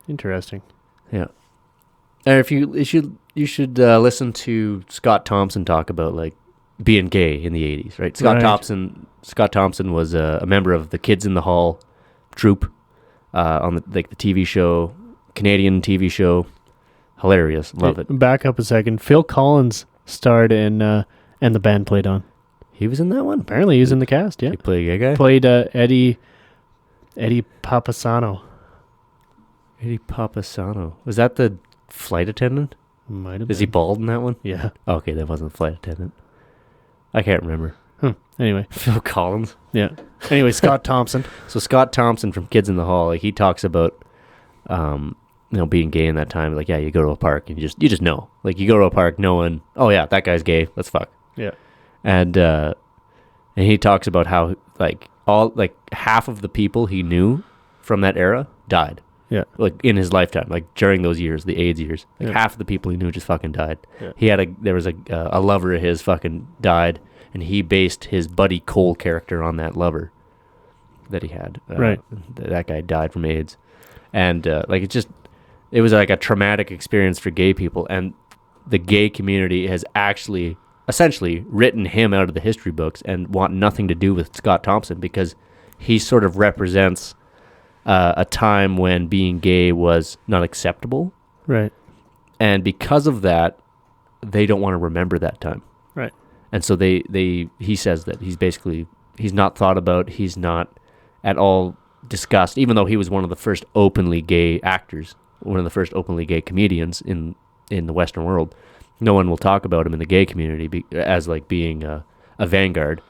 A: Interesting.
B: Yeah. And if you should listen to Scott Thompson talk about like being gay in the 80s, right? Scott Thompson was a member of the Kids in the Hall troupe on the TV show, Canadian TV show. Hilarious. Love it.
A: Back up a second. Phil Collins starred in and the band played on.
B: He was in that one?
A: Apparently he was in the cast, yeah.
B: He played a gay guy?
A: Played Eddie Papasano.
B: Eddie Papasano. Was that the flight attendant?
A: Might have been.
B: Is he bald in that one?
A: Yeah.
B: Okay, that wasn't the flight attendant. I can't remember.
A: Anyway.
B: Phil Collins.
A: Yeah. Anyway, Scott Thompson.
B: So Scott Thompson from Kids in the Hall, like he talks about being gay in that time. Like, yeah, you go to a park and you just know. Like you go to a park knowing, oh yeah, that guy's gay. Let's fuck.
A: Yeah.
B: And he talks about how half of the people he knew from that era died.
A: Yeah.
B: Like in his lifetime, like during those years, the AIDS years, like half of the people he knew just fucking died. Yeah. There was a lover of his fucking died, and he based his Buddy Cole character on that lover that he had.
A: Right.
B: That guy died from AIDS, and it was like a traumatic experience for gay people, and the gay community has actually essentially written him out of the history books and want nothing to do with Scott Thompson because he sort of represents a time when being gay was not acceptable.
A: Right.
B: And because of that, they don't want to remember that time.
A: Right.
B: And so he says that he's not thought about, he's not at all discussed, even though he was one of the first openly gay actors, one of the first openly gay comedians in the Western world. No one will talk about him in the gay community as like being a vanguard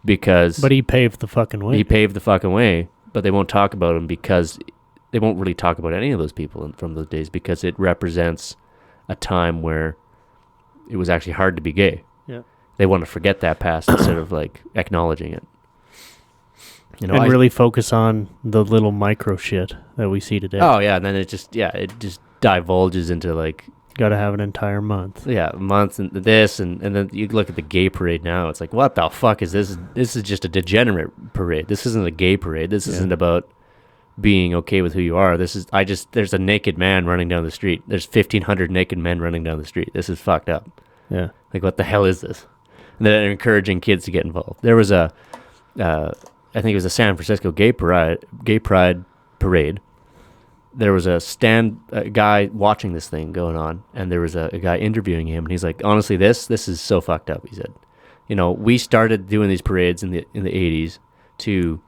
B: because...
A: But he paved the fucking way.
B: He paved the fucking way, but they won't talk about him because they won't really talk about any of those people from those days because it represents a time where it was actually hard to be gay.
A: Yeah.
B: They want to forget that past instead of like acknowledging it.
A: And really focus on the little micro shit that we see today.
B: Oh yeah, and then it just divulges into like...
A: Got to have an entire month.
B: Yeah, months and this, and then you look at the gay parade now. It's like, what the fuck is this? This is just a degenerate parade. This isn't a gay parade. This isn't about being okay with who you are. There's a naked man running down the street. There's 1,500 naked men running down the street. This is fucked up.
A: Yeah.
B: Like, what the hell is this? And then encouraging kids to get involved. There was I think it was a San Francisco gay pride parade. There was a guy watching this thing going on, and there was a guy interviewing him, and he's like, honestly, this is so fucked up, he said. We started doing these parades in the 80s to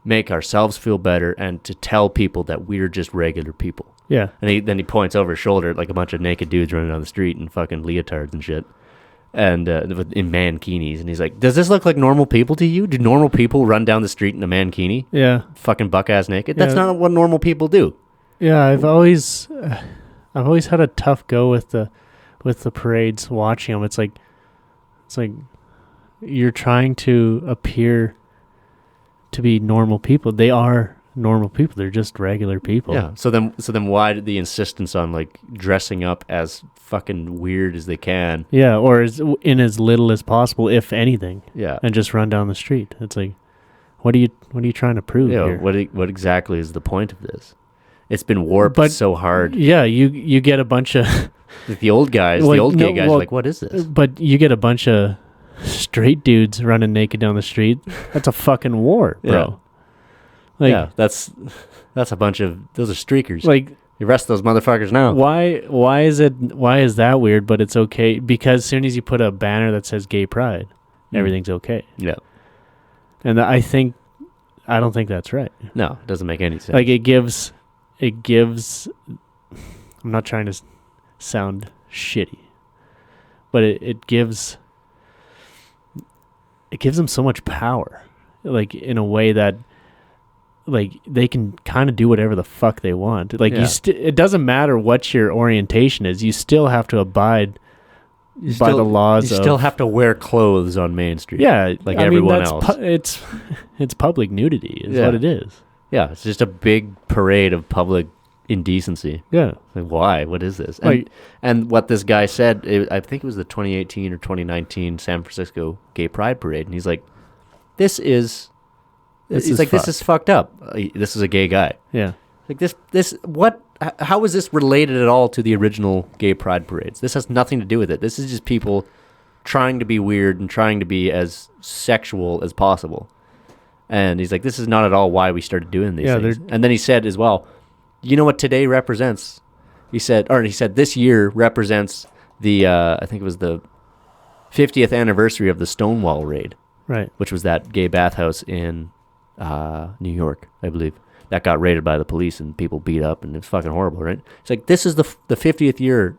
B: make ourselves feel better and to tell people that we're just regular people.
A: Yeah.
B: And then he points over his shoulder at like a bunch of naked dudes running down the street in fucking leotards and shit. And in mankinis, and he's like, does this look like normal people to you? Do normal people run down the street in a mankini?
A: Yeah.
B: Fucking buck-ass naked? That's not what normal people do.
A: Yeah, I've always had a tough go with the parades. Watching them, it's like you're trying to appear to be normal people. They are normal people. They're just regular people.
B: Yeah. So then, why did the insistence on like dressing up as fucking weird as they can?
A: Yeah, or in as little as possible, if anything.
B: Yeah.
A: And just run down the street. It's like, what are you trying to prove here?
B: What exactly is the point of this? It's been warped so hard.
A: Yeah, you get a bunch of...
B: the old guys, the old gay guys are like, what is this?
A: But you get a bunch of straight dudes running naked down the street. That's a fucking war, bro.
B: Yeah, that's a bunch of... Those are streakers.
A: Like,
B: you arrest those motherfuckers now.
A: Why is that weird, but it's okay? Because as soon as you put a banner that says gay pride, everything's okay.
B: Yeah.
A: And I don't think that's right.
B: No, it doesn't make any sense.
A: Like, it gives... I'm not trying to sound shitty, but it gives them so much power, like in a way that like they can kind of do whatever the fuck they want. Like it doesn't matter what your orientation is, you still have to abide by the laws.
B: You still have to wear clothes on Main Street.
A: Yeah,
B: like everyone else.
A: It's public nudity is what it is.
B: Yeah, it's just a big parade of public indecency.
A: Yeah.
B: Like, why? What is this? And what this guy said, I think it was the 2018 or 2019 San Francisco Gay Pride Parade, and he's like, this is fucked up. This is a gay guy.
A: Yeah.
B: Like how is this related at all to the original Gay Pride Parades? This has nothing to do with it. This is just people trying to be weird and trying to be as sexual as possible. And he's like, this is not at all why we started doing these things. And then he said as well, you know what today represents? He said this year represents the, I think it was the 50th anniversary of the Stonewall Raid.
A: Right.
B: Which was that gay bathhouse in New York, I believe. That got raided by the police and people beat up and it's fucking horrible, right? It's like, this is the 50th year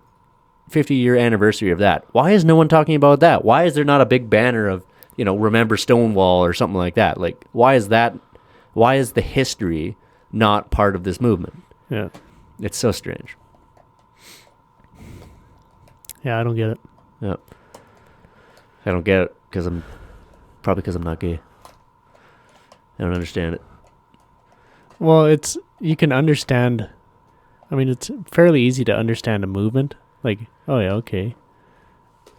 B: 50-year anniversary of that. Why is no one talking about that? Why is there not a big banner of, remember Stonewall or something like that? Like, why is the history not part of this movement?
A: Yeah.
B: It's so strange.
A: Yeah, I don't get it.
B: Yeah. I don't get it because I'm not gay. I don't understand it.
A: Well, you can understand. I mean, it's fairly easy to understand a movement. Like, oh yeah, okay.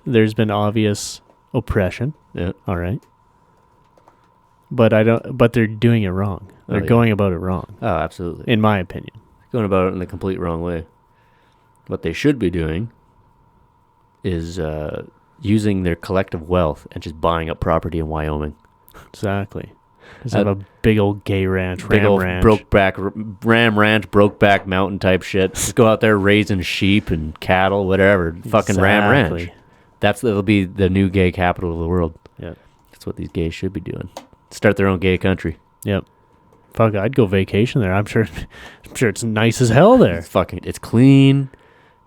A: There's been obvious oppression.
B: Yeah.
A: All right. But they're doing it wrong. They're going about it wrong.
B: Oh, absolutely.
A: In my opinion.
B: Going about it in the complete wrong way. What they should be doing is using their collective wealth and just buying up property in Wyoming.
A: Exactly. Just have a big old gay ranch,
B: big
A: ram
B: old
A: ranch.
B: ram ranch, Brokeback Mountain type shit. Just go out there raising sheep and cattle, whatever. Fucking ram ranch. That'll be the new gay capital of the world.
A: Yeah,
B: that's what these gays should be doing. Start their own gay country.
A: Yep. Fuck, I'd go vacation there. I'm sure it's nice as hell there.
B: It's clean.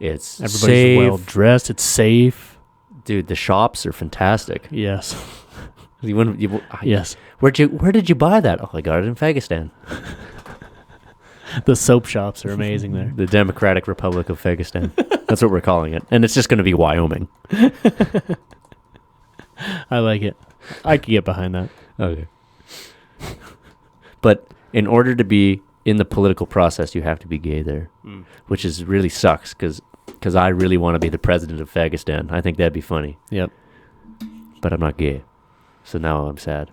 B: It's
A: everybody's
B: safe.
A: Well dressed. It's safe.
B: Dude, the shops are fantastic.
A: Yes.
B: Yes. Where did you buy that? Oh, I got it in Fagistan.
A: The soap shops are amazing there.
B: The Democratic Republic of Fagistan. That's what we're calling it. And it's just going to be Wyoming.
A: I like it. I could get behind that.
B: Okay. But in order to be in the political process, you have to be gay there, which is really sucks because I really want to be the president of Fagistan. I think that'd be funny.
A: Yep.
B: But I'm not gay. So now I'm sad.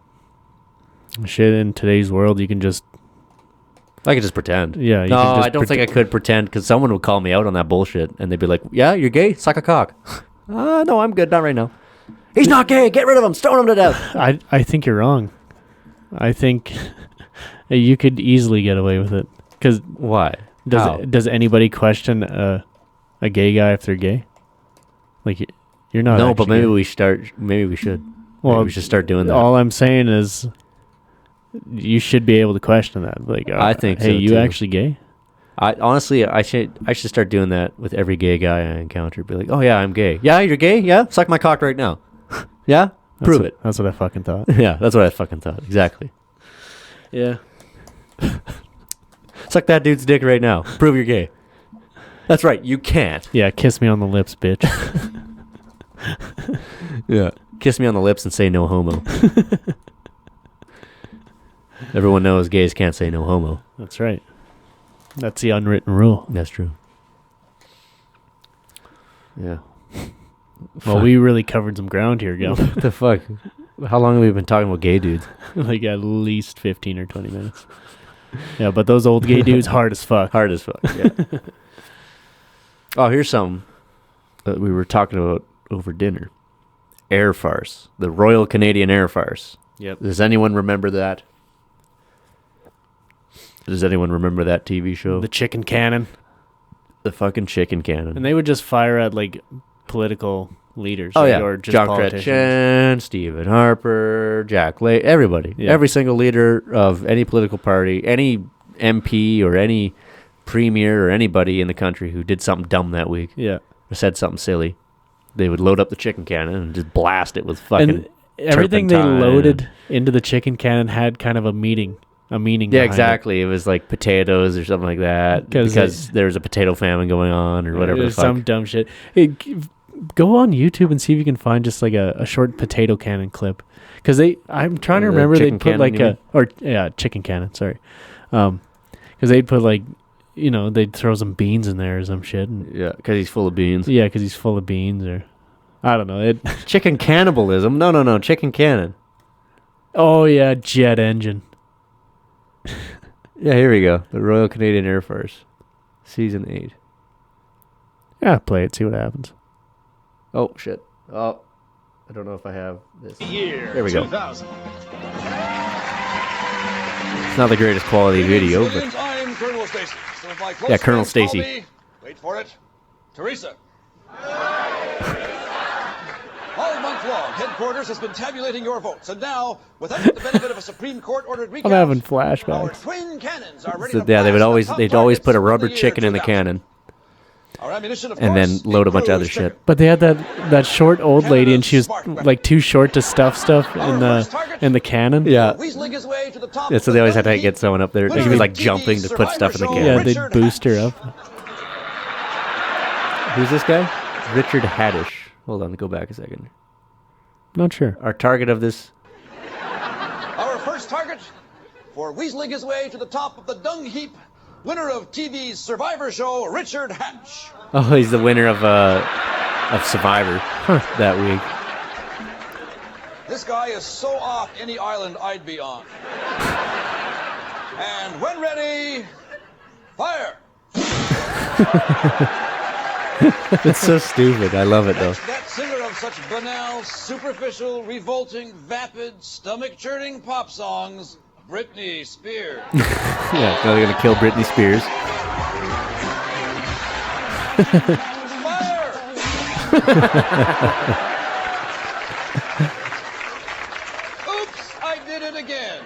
A: Shit, in today's world, you can just...
B: I could just pretend.
A: Yeah.
B: No, I don't think I could pretend because someone would call me out on that bullshit and they'd be like, yeah, you're gay? Suck a cock. No, I'm good. Not right now. He's not gay. Get rid of him. Stone him to death.
A: I think you're wrong. I think you could easily get away with it. Cause
B: why?
A: Does anybody question a gay guy if they're gay? Like, you're not.
B: No, but maybe
A: gay.
B: we should.
A: Well,
B: maybe we should start doing that.
A: All I'm saying is, you should be able to question that. Like,
B: I think.
A: Hey,
B: so
A: you
B: too.
A: actually gay?
B: Honestly, I should start doing that with every gay guy I encounter. Be like, oh yeah, I'm gay. Yeah, you're gay. Yeah, suck my cock right now. Yeah, prove it.
A: That's what I fucking thought.
B: Yeah, that's what I fucking thought. Exactly.
A: Yeah.
B: Suck that dude's dick right now. Prove you're gay. That's right. You can't.
A: Yeah, kiss me on the lips, bitch.
B: Yeah. Kiss me on the lips and say no homo. Everyone knows gays can't say no homo.
A: That's right. That's the unwritten rule.
B: That's true. Yeah.
A: Well, we really covered some ground here, Gump.
B: What the fuck? How long have we been talking about gay dudes?
A: Like at least 15 or 20 minutes. Yeah, but those old gay dudes, hard as fuck.
B: Hard as fuck, yeah. Oh, here's something that we were talking about over dinner. Air farce. The Royal Canadian Air Farce.
A: Yep.
B: Does anyone remember that? Does anyone remember that TV show?
A: The chicken cannon.
B: The fucking chicken cannon.
A: And they would just fire at, like, political leaders.
B: Oh,
A: right?
B: yeah.
A: Or just
B: John
A: politicians.
B: Chrétien, Stephen Harper, Jack Lay, everybody. Yeah. Every single leader of any political party, any MP or any premier or anybody in the country who did something dumb that week.
A: Yeah.
B: Or said something silly. They would load up the chicken cannon and just blast it with fucking
A: and everything they loaded into the chicken cannon had kind of a meaning. Yeah,
B: exactly. It was like potatoes or something like that because there was a potato famine going on or whatever.
A: Some dumb shit. Hey, go on YouTube and see if you can find just like a short potato cannon clip. Because I'm trying to remember they'd put like chicken cannon. Sorry, because they'd put like, they'd throw some beans in there or some shit.
B: Yeah, because he's full of beans.
A: Yeah, because he's full of beans or I don't know.
B: Chicken cannibalism? No, chicken cannon.
A: Oh yeah, jet engine.
B: Yeah, here we go. The Royal Canadian Air Force, Season 8.
A: Yeah, play it, see what happens.
B: Oh, shit. Oh, I don't know if I have this.
C: There
B: we go. It's not the greatest quality video, but...
C: I'm Colonel Stacy.
B: Yeah, Colonel Stacy.
C: Wait for it. Teresa. All month long, headquarters has been tabulating your votes, and now, without the benefit of a Supreme Court-ordered recount,
A: I'm having flashbacks.
C: Our twin cannons are ready to
B: they'd always put a rubber chicken in the cannon, and then load a bunch of other shit.
A: But they had that short old lady, and she was like too short to stuff stuff in the cannon.
B: Yeah. So they always had to get someone up there. She was like jumping to put stuff in the cannon.
A: Yeah, they'd boost her up.
B: Who's this guy? Richard Haddish. Hold on, go back a second.
A: Not sure.
B: Our target of this...
C: Our first target for weaseling his way to the top of the dung heap, winner of TV's Survivor show, Richard Hatch.
B: Oh, he's the winner of Survivor that week.
C: This guy is so off any island I'd be on. And when ready, fire!
B: It's so stupid. I love it, though.
C: That singer of of such banal, superficial, revolting, vapid, stomach-churning pop songs, Britney Spears.
B: Yeah, now they're gonna kill Britney Spears.
C: Fire! Oops, I did it again.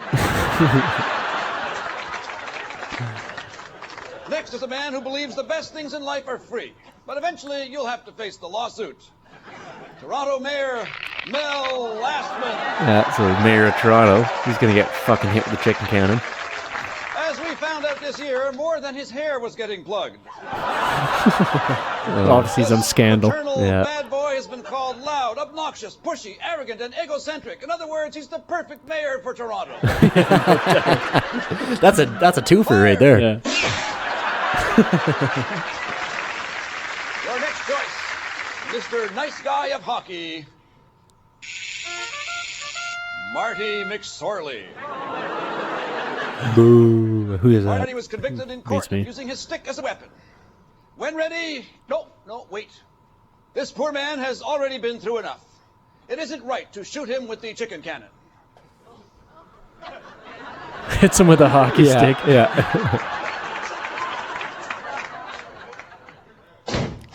C: Next is a man who believes the best things in life are free, but eventually you'll have to face the lawsuit. Toronto Mayor Mel Lastman.
B: Yeah, so the mayor of Toronto, he's gonna get fucking hit with a chicken cannon.
C: As we found out this year, more than his hair was getting plugged.
A: Obviously some scandal.
C: Eternal
B: Yeah.
C: bad boy has been called loud, obnoxious, pushy, arrogant, and egocentric. In other words, he's the perfect mayor for Toronto.
B: That's a twofer right there.
A: Yeah.
C: Your next choice, Mr. Nice Guy of Hockey, Marty McSorley.
B: Boo. Who is that?
C: Marty was convicted in court
A: me.
C: using his stick as a weapon. When ready, no, wait. This poor man has already been through enough. It isn't right to shoot him with the chicken cannon.
A: Hits him with a hockey stick.
B: Yeah.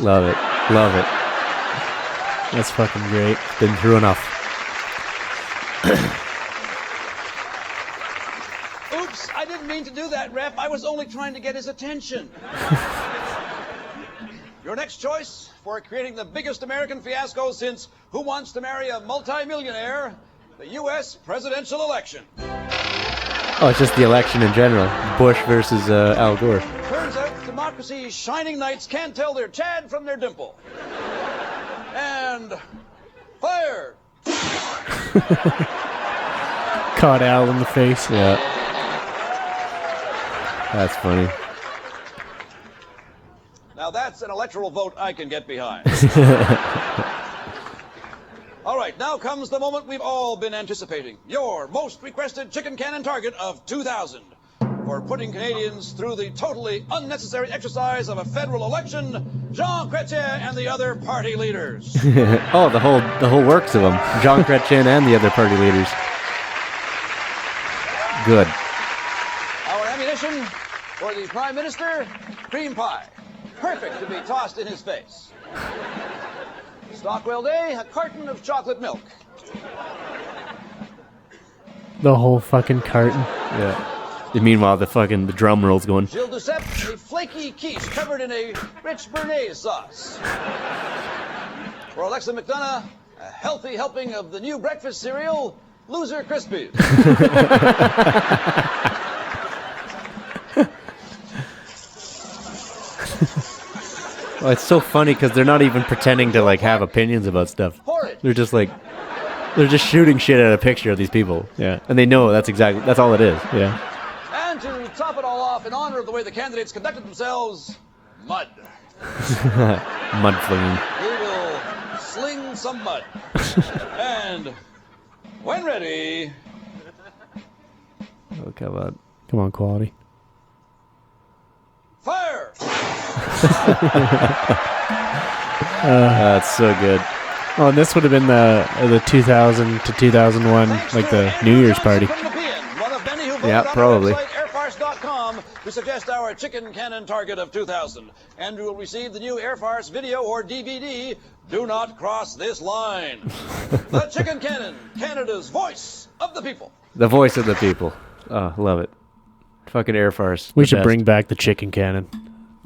B: Love it. Love it.
A: That's fucking great.
B: Been through enough.
C: Oops, I didn't mean to do that, Rep. I was only trying to get his attention. Your next choice for creating the biggest American fiasco since Who Wants to Marry a Multi-Millionaire? The U.S. presidential election.
B: Oh, it's just the election in general. Bush versus Al Gore.
C: Turns out democracy's shining knights can't tell their Chad from their dimple. And fire!
A: Caught Al in the face.
B: Yeah. That's funny.
C: Now that's an electoral vote I can get behind. All right, now comes the moment we've all been anticipating. Your most requested chicken cannon target of 2000 for putting Canadians through the totally unnecessary exercise of a federal election, Jean Chrétien and the other party leaders.
B: Oh, the whole works of them. Jean Chrétien and the other party leaders. Good.
C: Our ammunition for the Prime Minister, cream pie. Perfect to be tossed in his face. Stockwell Day, a carton of chocolate milk.
A: The whole fucking carton.
B: Yeah. And meanwhile, the drum roll's going.
C: Gilles Duceppe, a flaky quiche covered in a rich béarnaise sauce. For Alexa McDonough, a healthy helping of the new breakfast cereal, Loser Krispies.
B: Well, it's so funny because they're not even pretending to have opinions about stuff.
C: Horrid.
B: They're just shooting shit at a picture of these people.
A: Yeah.
B: And they know that's all it is.
A: Yeah.
C: And to top it all off, in honor of the way the candidates conducted themselves, mud.
B: Mud flinging.
C: We will sling some mud. And when ready,
B: Oh, come on.
A: Come on, quality.
C: fire!
B: That's so good.
A: Oh, and this would have been the 2000 to 2001, like the New Year's party.
B: Yeah, probably.
C: Airfarce.com to suggest our chicken cannon target of 2000. And you will receive the new Airfarce video or DVD. Do not cross this line. The chicken cannon, Canada's voice of the people.
B: The voice of the people. Oh, love it. Fucking Air Farce.
A: We
B: the
A: should
B: best.
A: bring back the chicken cannon.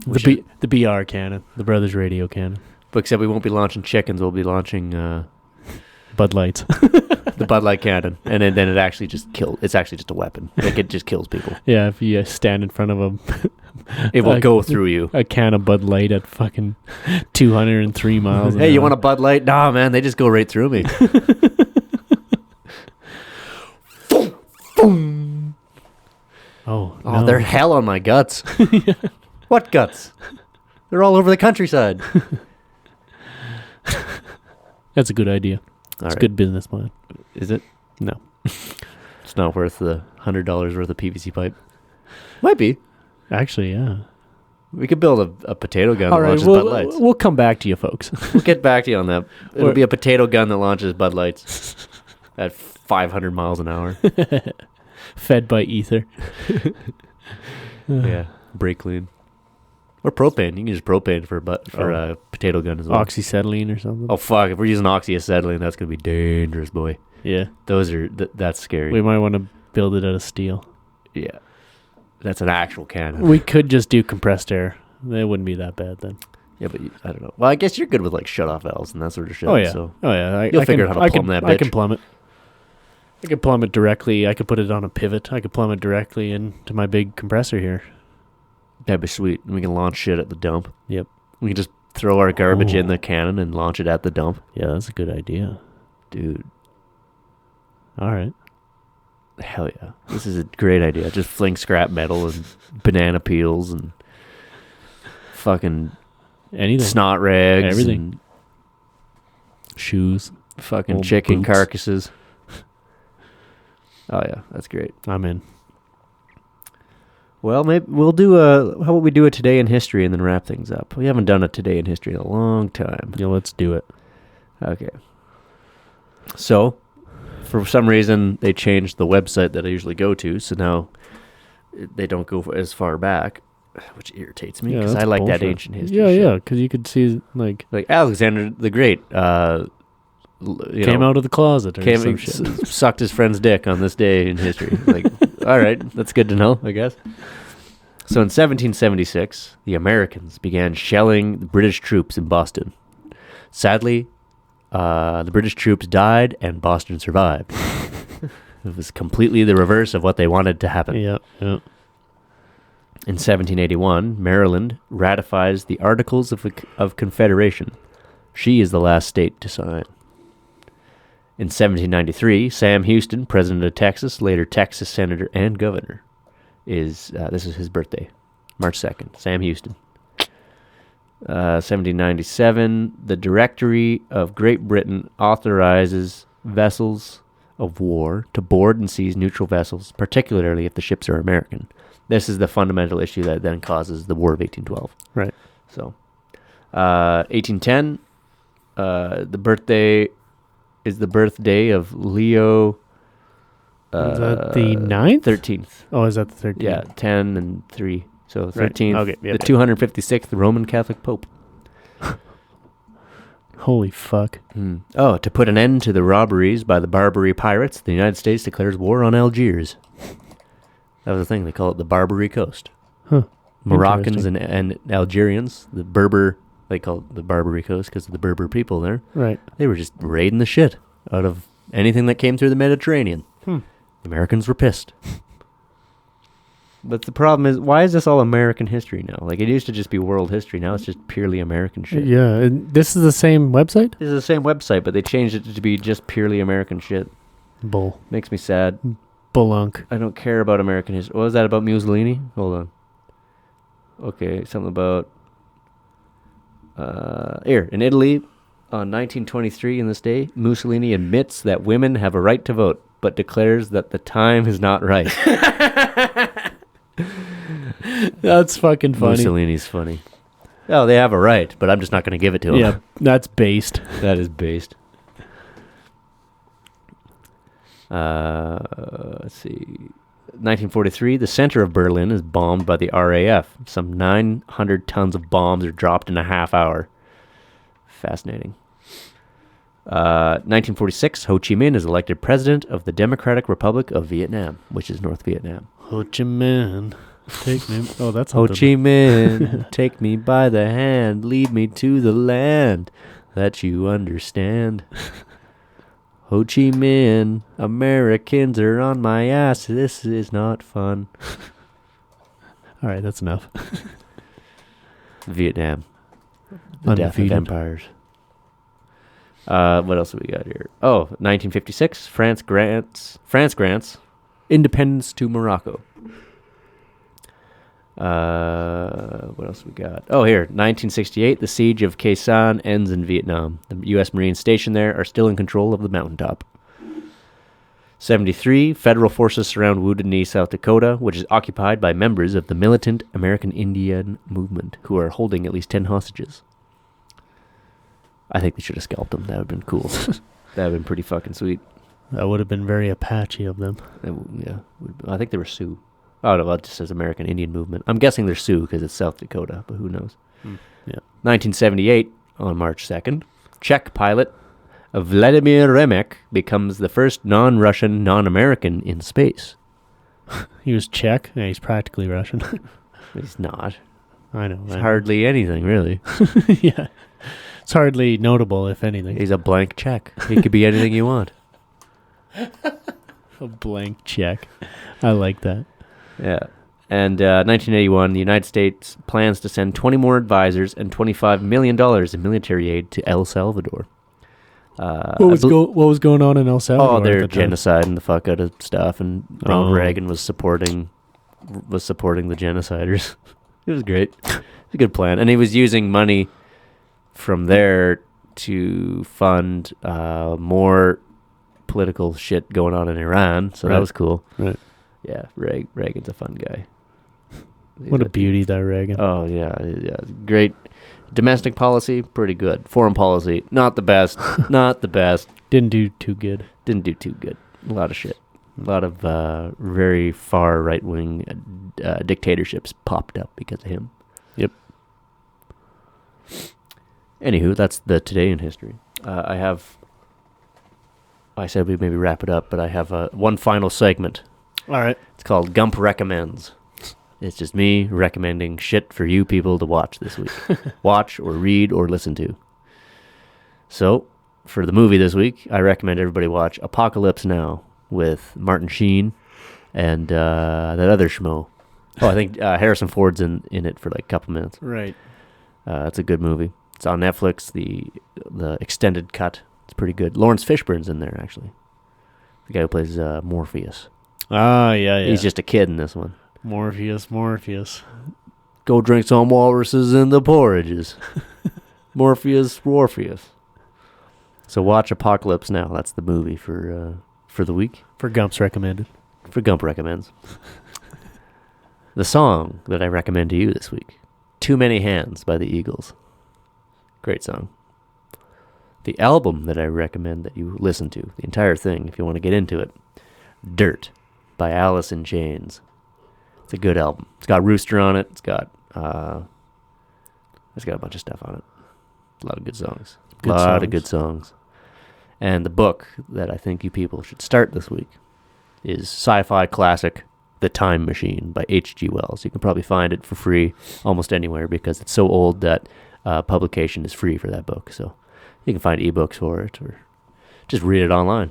A: The BR cannon. The Brothers Radio cannon.
B: But except we won't be launching chickens. We'll be launching
A: Bud Lights.
B: the Bud Light cannon. And then it actually just kills. It's actually just a weapon. It just kills people.
A: Yeah, if you stand in front of a...
B: It will go through you.
A: A can of Bud Light at fucking 203 miles an
B: Hey, you
A: hour.
B: want a Bud Light? Nah, man. They just go right through me.
A: Oh,
B: Oh,
A: no.
B: they're hell on my guts. What guts? They're all over the countryside.
A: That's a good idea.
B: All
A: It's a
B: right.
A: good business plan.
B: Is it?
A: No.
B: It's not worth the $100 worth of PVC pipe. Might be.
A: Actually, yeah.
B: We could build a potato gun
A: All
B: that
A: right,
B: launches Bud Lights.
A: we'll come back to you, folks.
B: We'll get back to you on that. It'll be a potato gun that launches Bud Lights at 500 miles an hour.
A: Fed by ether.
B: Yeah, brake clean. Or propane. You can use propane for a potato gun as well.
A: Oxyacetylene or something.
B: Oh, fuck. If we're using oxyacetylene, that's going to be dangerous, boy.
A: Yeah.
B: That's scary.
A: We might want to build it out of steel.
B: Yeah. That's an actual cannon.
A: We could just do compressed air. It wouldn't be that bad then.
B: Yeah, but I don't know. Well, I guess you're good with like shut-off valves and that sort of shit.
A: Oh, yeah.
B: So
A: You'll
B: figure out how to plumb that bitch.
A: I can plumb it. I could plumb it directly. I could put it on a pivot. I could plumb it directly into my big compressor here.
B: That'd be sweet. We can launch shit at the dump.
A: Yep.
B: We can just throw our garbage in the cannon and launch it at the dump.
A: Yeah, that's a good idea.
B: Dude.
A: All right.
B: Hell yeah. This is a great idea. Just fling scrap metal and banana peels and fucking
A: anything.
B: Snot rags.
A: Everything. Shoes.
B: Fucking
A: old
B: chicken
A: boots.
B: carcasses. Oh yeah, that's great.
A: I'm in.
B: Well, maybe we'll do how about we do a Today in History and then wrap things up? We haven't done a Today in History in a long time.
A: Yeah, let's do it.
B: Okay. So, for some reason, they changed the website that I usually go to, so now they don't go as far back, which irritates me because I like that ancient history.
A: Yeah, because you could see like
B: Alexander the Great
A: came out of the closet or some shit.
B: Sucked his friend's dick on this day in history. Like, all right, that's good to know, I guess. So in 1776, the Americans began shelling the British troops in Boston. Sadly, the British troops died and Boston survived. It was completely the reverse of what they wanted to happen.
A: Yeah.
B: In 1781, Maryland ratifies the Articles of Confederation. She is the last state to sign. In 1793, Sam Houston, president of Texas, later Texas senator and governor, this is his birthday, March 2nd, Sam Houston. 1797, the Directory of Great Britain authorizes vessels of war to board and seize neutral vessels, particularly if the ships are American. This is the fundamental issue that then causes the War of 1812.
A: Right.
B: So, 1810, the birthday is the birthday of Leo.
A: Is that the 9th?
B: 13th.
A: Oh, is that the 13th?
B: Yeah, 10 and 3. So 13th,
A: Right. Okay. Yep.
B: the 256th Roman Catholic Pope.
A: Holy fuck.
B: Oh, to put an end to the robberies by the Barbary pirates, the United States declares war on Algiers. That was the thing. They call it the Barbary Coast.
A: Huh.
B: Moroccans and Algerians, the Berber, they call it the Barbary Coast because of the Berber people there.
A: Right.
B: They were just raiding the shit out of anything that came through the Mediterranean. The Americans were pissed. But the problem is, why is this all American history now? Like, it used to just be world history. Now it's just purely American shit.
A: Yeah. And this is the same website?
B: This is the same website, but they changed it to be just purely American shit.
A: Bull.
B: Makes me sad.
A: Bullunk.
B: I don't care about American history. What was that about Mussolini? Hold on. Okay, something about... Here, in Italy, on 1923 in this day, Mussolini admits that women have a right to vote, but declares that the time is not right.
A: That's fucking funny.
B: Mussolini's funny. Oh, they have a right, but I'm just not going to give it to them.
A: Yeah, that's based.
B: That is based. Let's see. 1943, the center of Berlin is bombed by the RAF. Some 900 tons of bombs are dropped in a half hour. Fascinating. 1946, Ho Chi Minh is elected president of the Democratic Republic of Vietnam, which is North Vietnam.
A: Ho Chi Minh, take me. Oh, that's
B: Ho Chi Minh, take me by the hand, lead me to the land that you understand. Ho Chi Minh, Americans are on my ass. This is not fun.
A: All right, that's enough.
B: Vietnam. The death of empires. What else have we got here? Oh, 1956, France grants independence to Morocco. What else we got? Oh, here, 1968, the siege of Khe Sanh ends in Vietnam. The U.S. Marines stationed there are still in control of the mountaintop. 73, federal forces surround Wounded Knee, South Dakota, which is occupied by members of the militant American Indian movement who are holding at least 10 hostages. I think they should have scalped them. That would have been cool. That would have been pretty fucking sweet.
A: That would have been very Apache of them.
B: Yeah. I think they were Sioux. Oh, no, it just says American Indian movement. I'm guessing they're Sioux because it's South Dakota, but who knows?
A: Yeah.
B: 1978, on March 2nd, Czech pilot Vladimir Remek becomes the first non-Russian, non-American in space.
A: He was Czech? Yeah, he's practically Russian.
B: He's not.
A: I know.
B: It's hardly anything, really.
A: Yeah. It's hardly notable, if anything.
B: He's a blank check. He could be anything you want.
A: A blank check. I like that.
B: Yeah. And 1981, the United States plans to send 20 more advisors and $25 million in military aid to El Salvador.
A: What was going on in El Salvador?
B: Oh, they're genociding the fuck out of stuff, and Ronald Reagan was supporting the genociders. It was great. It's a good plan, and he was using money from there to fund more political shit going on in Iran. So that was cool.
A: Right.
B: Yeah, Reagan's a fun guy.
A: What a beauty, that Reagan.
B: Oh yeah, great. Domestic policy, pretty good. Foreign policy, not the best. Not the best.
A: Didn't do too good.
B: A lot of shit. A lot of very far right-wing dictatorships popped up because of him.
A: Yep.
B: Anywho, that's the Today in History. I said we'd maybe wrap it up, but I have one final segment.
A: All right.
B: It's called Gump Recommends. It's just me recommending shit for you people to watch this week. Watch or read or listen to. So, for the movie this week, I recommend everybody watch Apocalypse Now with Martin Sheen and that other schmo. Oh, I think Harrison Ford's in it for like a couple minutes.
A: Right.
B: It's a good movie. It's on Netflix, the extended cut. It's pretty good. Lawrence Fishburne's in there, actually. The guy who plays Morpheus.
A: Ah, yeah.
B: He's just a kid in this one.
A: Morpheus.
B: Go drink some walruses in the porridges. Morpheus. So watch Apocalypse Now. That's the movie for the week.
A: For Gump's recommended.
B: For Gump Recommends. The song that I recommend to you this week, Too Many Hands by the Eagles. Great song. The album that I recommend that you listen to, the entire thing, if you want to get into it, Dirt by Alice in Chains. It's a good album. It's got Rooster on it. It's got a bunch of stuff on it. A lot of good songs. Of good songs. And the book that I think you people should start this week is sci-fi classic The Time Machine by H.G. Wells. You can probably find it for free almost anywhere because it's so old that publication is free for that book. So you can find ebooks for it or just read it online.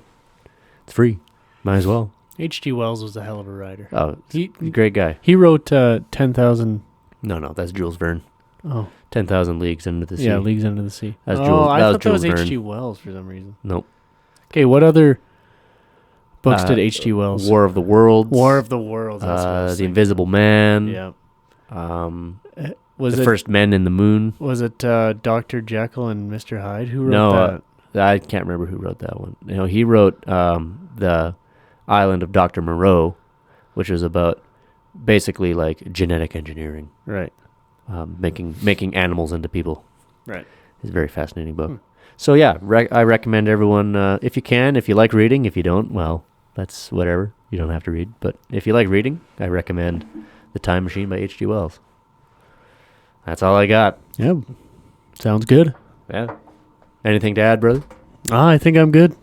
B: It's free. Might as well.
A: H.G. Wells was a hell of a writer.
B: Oh, he's a great guy.
A: He wrote 10,000...
B: No, that's Jules Verne.
A: Oh.
B: 10,000 Leagues Under the Sea.
A: Yeah, Leagues Under the Sea.
B: That's Jules,
A: I thought that was
B: Verne.
A: H.G. Wells for some reason.
B: Nope.
A: Okay, what other books did H.G. Wells?
B: War of the Worlds.
A: The
B: Invisible Man.
A: Yeah.
B: Was the First Men in the Moon.
A: Was it Dr. Jekyll and Mr. Hyde who wrote that?
B: I can't remember who wrote that one. He wrote The Island of Dr. Moreau, which was about basically like genetic engineering.
A: Right.
B: Making animals into people.
A: Right.
B: It's a very fascinating book. So yeah, I recommend everyone, if you can, if you like reading. If you don't, well, that's whatever. You don't have to read. But if you like reading, I recommend The Time Machine by H.G. Wells. That's all I got.
A: Yeah. Sounds good.
B: Yeah. Anything to add, brother?
A: I think I'm good.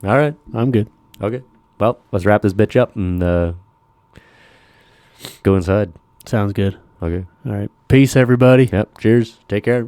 B: All right.
A: I'm good.
B: Okay. Well, let's wrap this bitch up and go inside.
A: Sounds good.
B: Okay.
A: All right. Peace, everybody.
B: Yep. Cheers. Take care.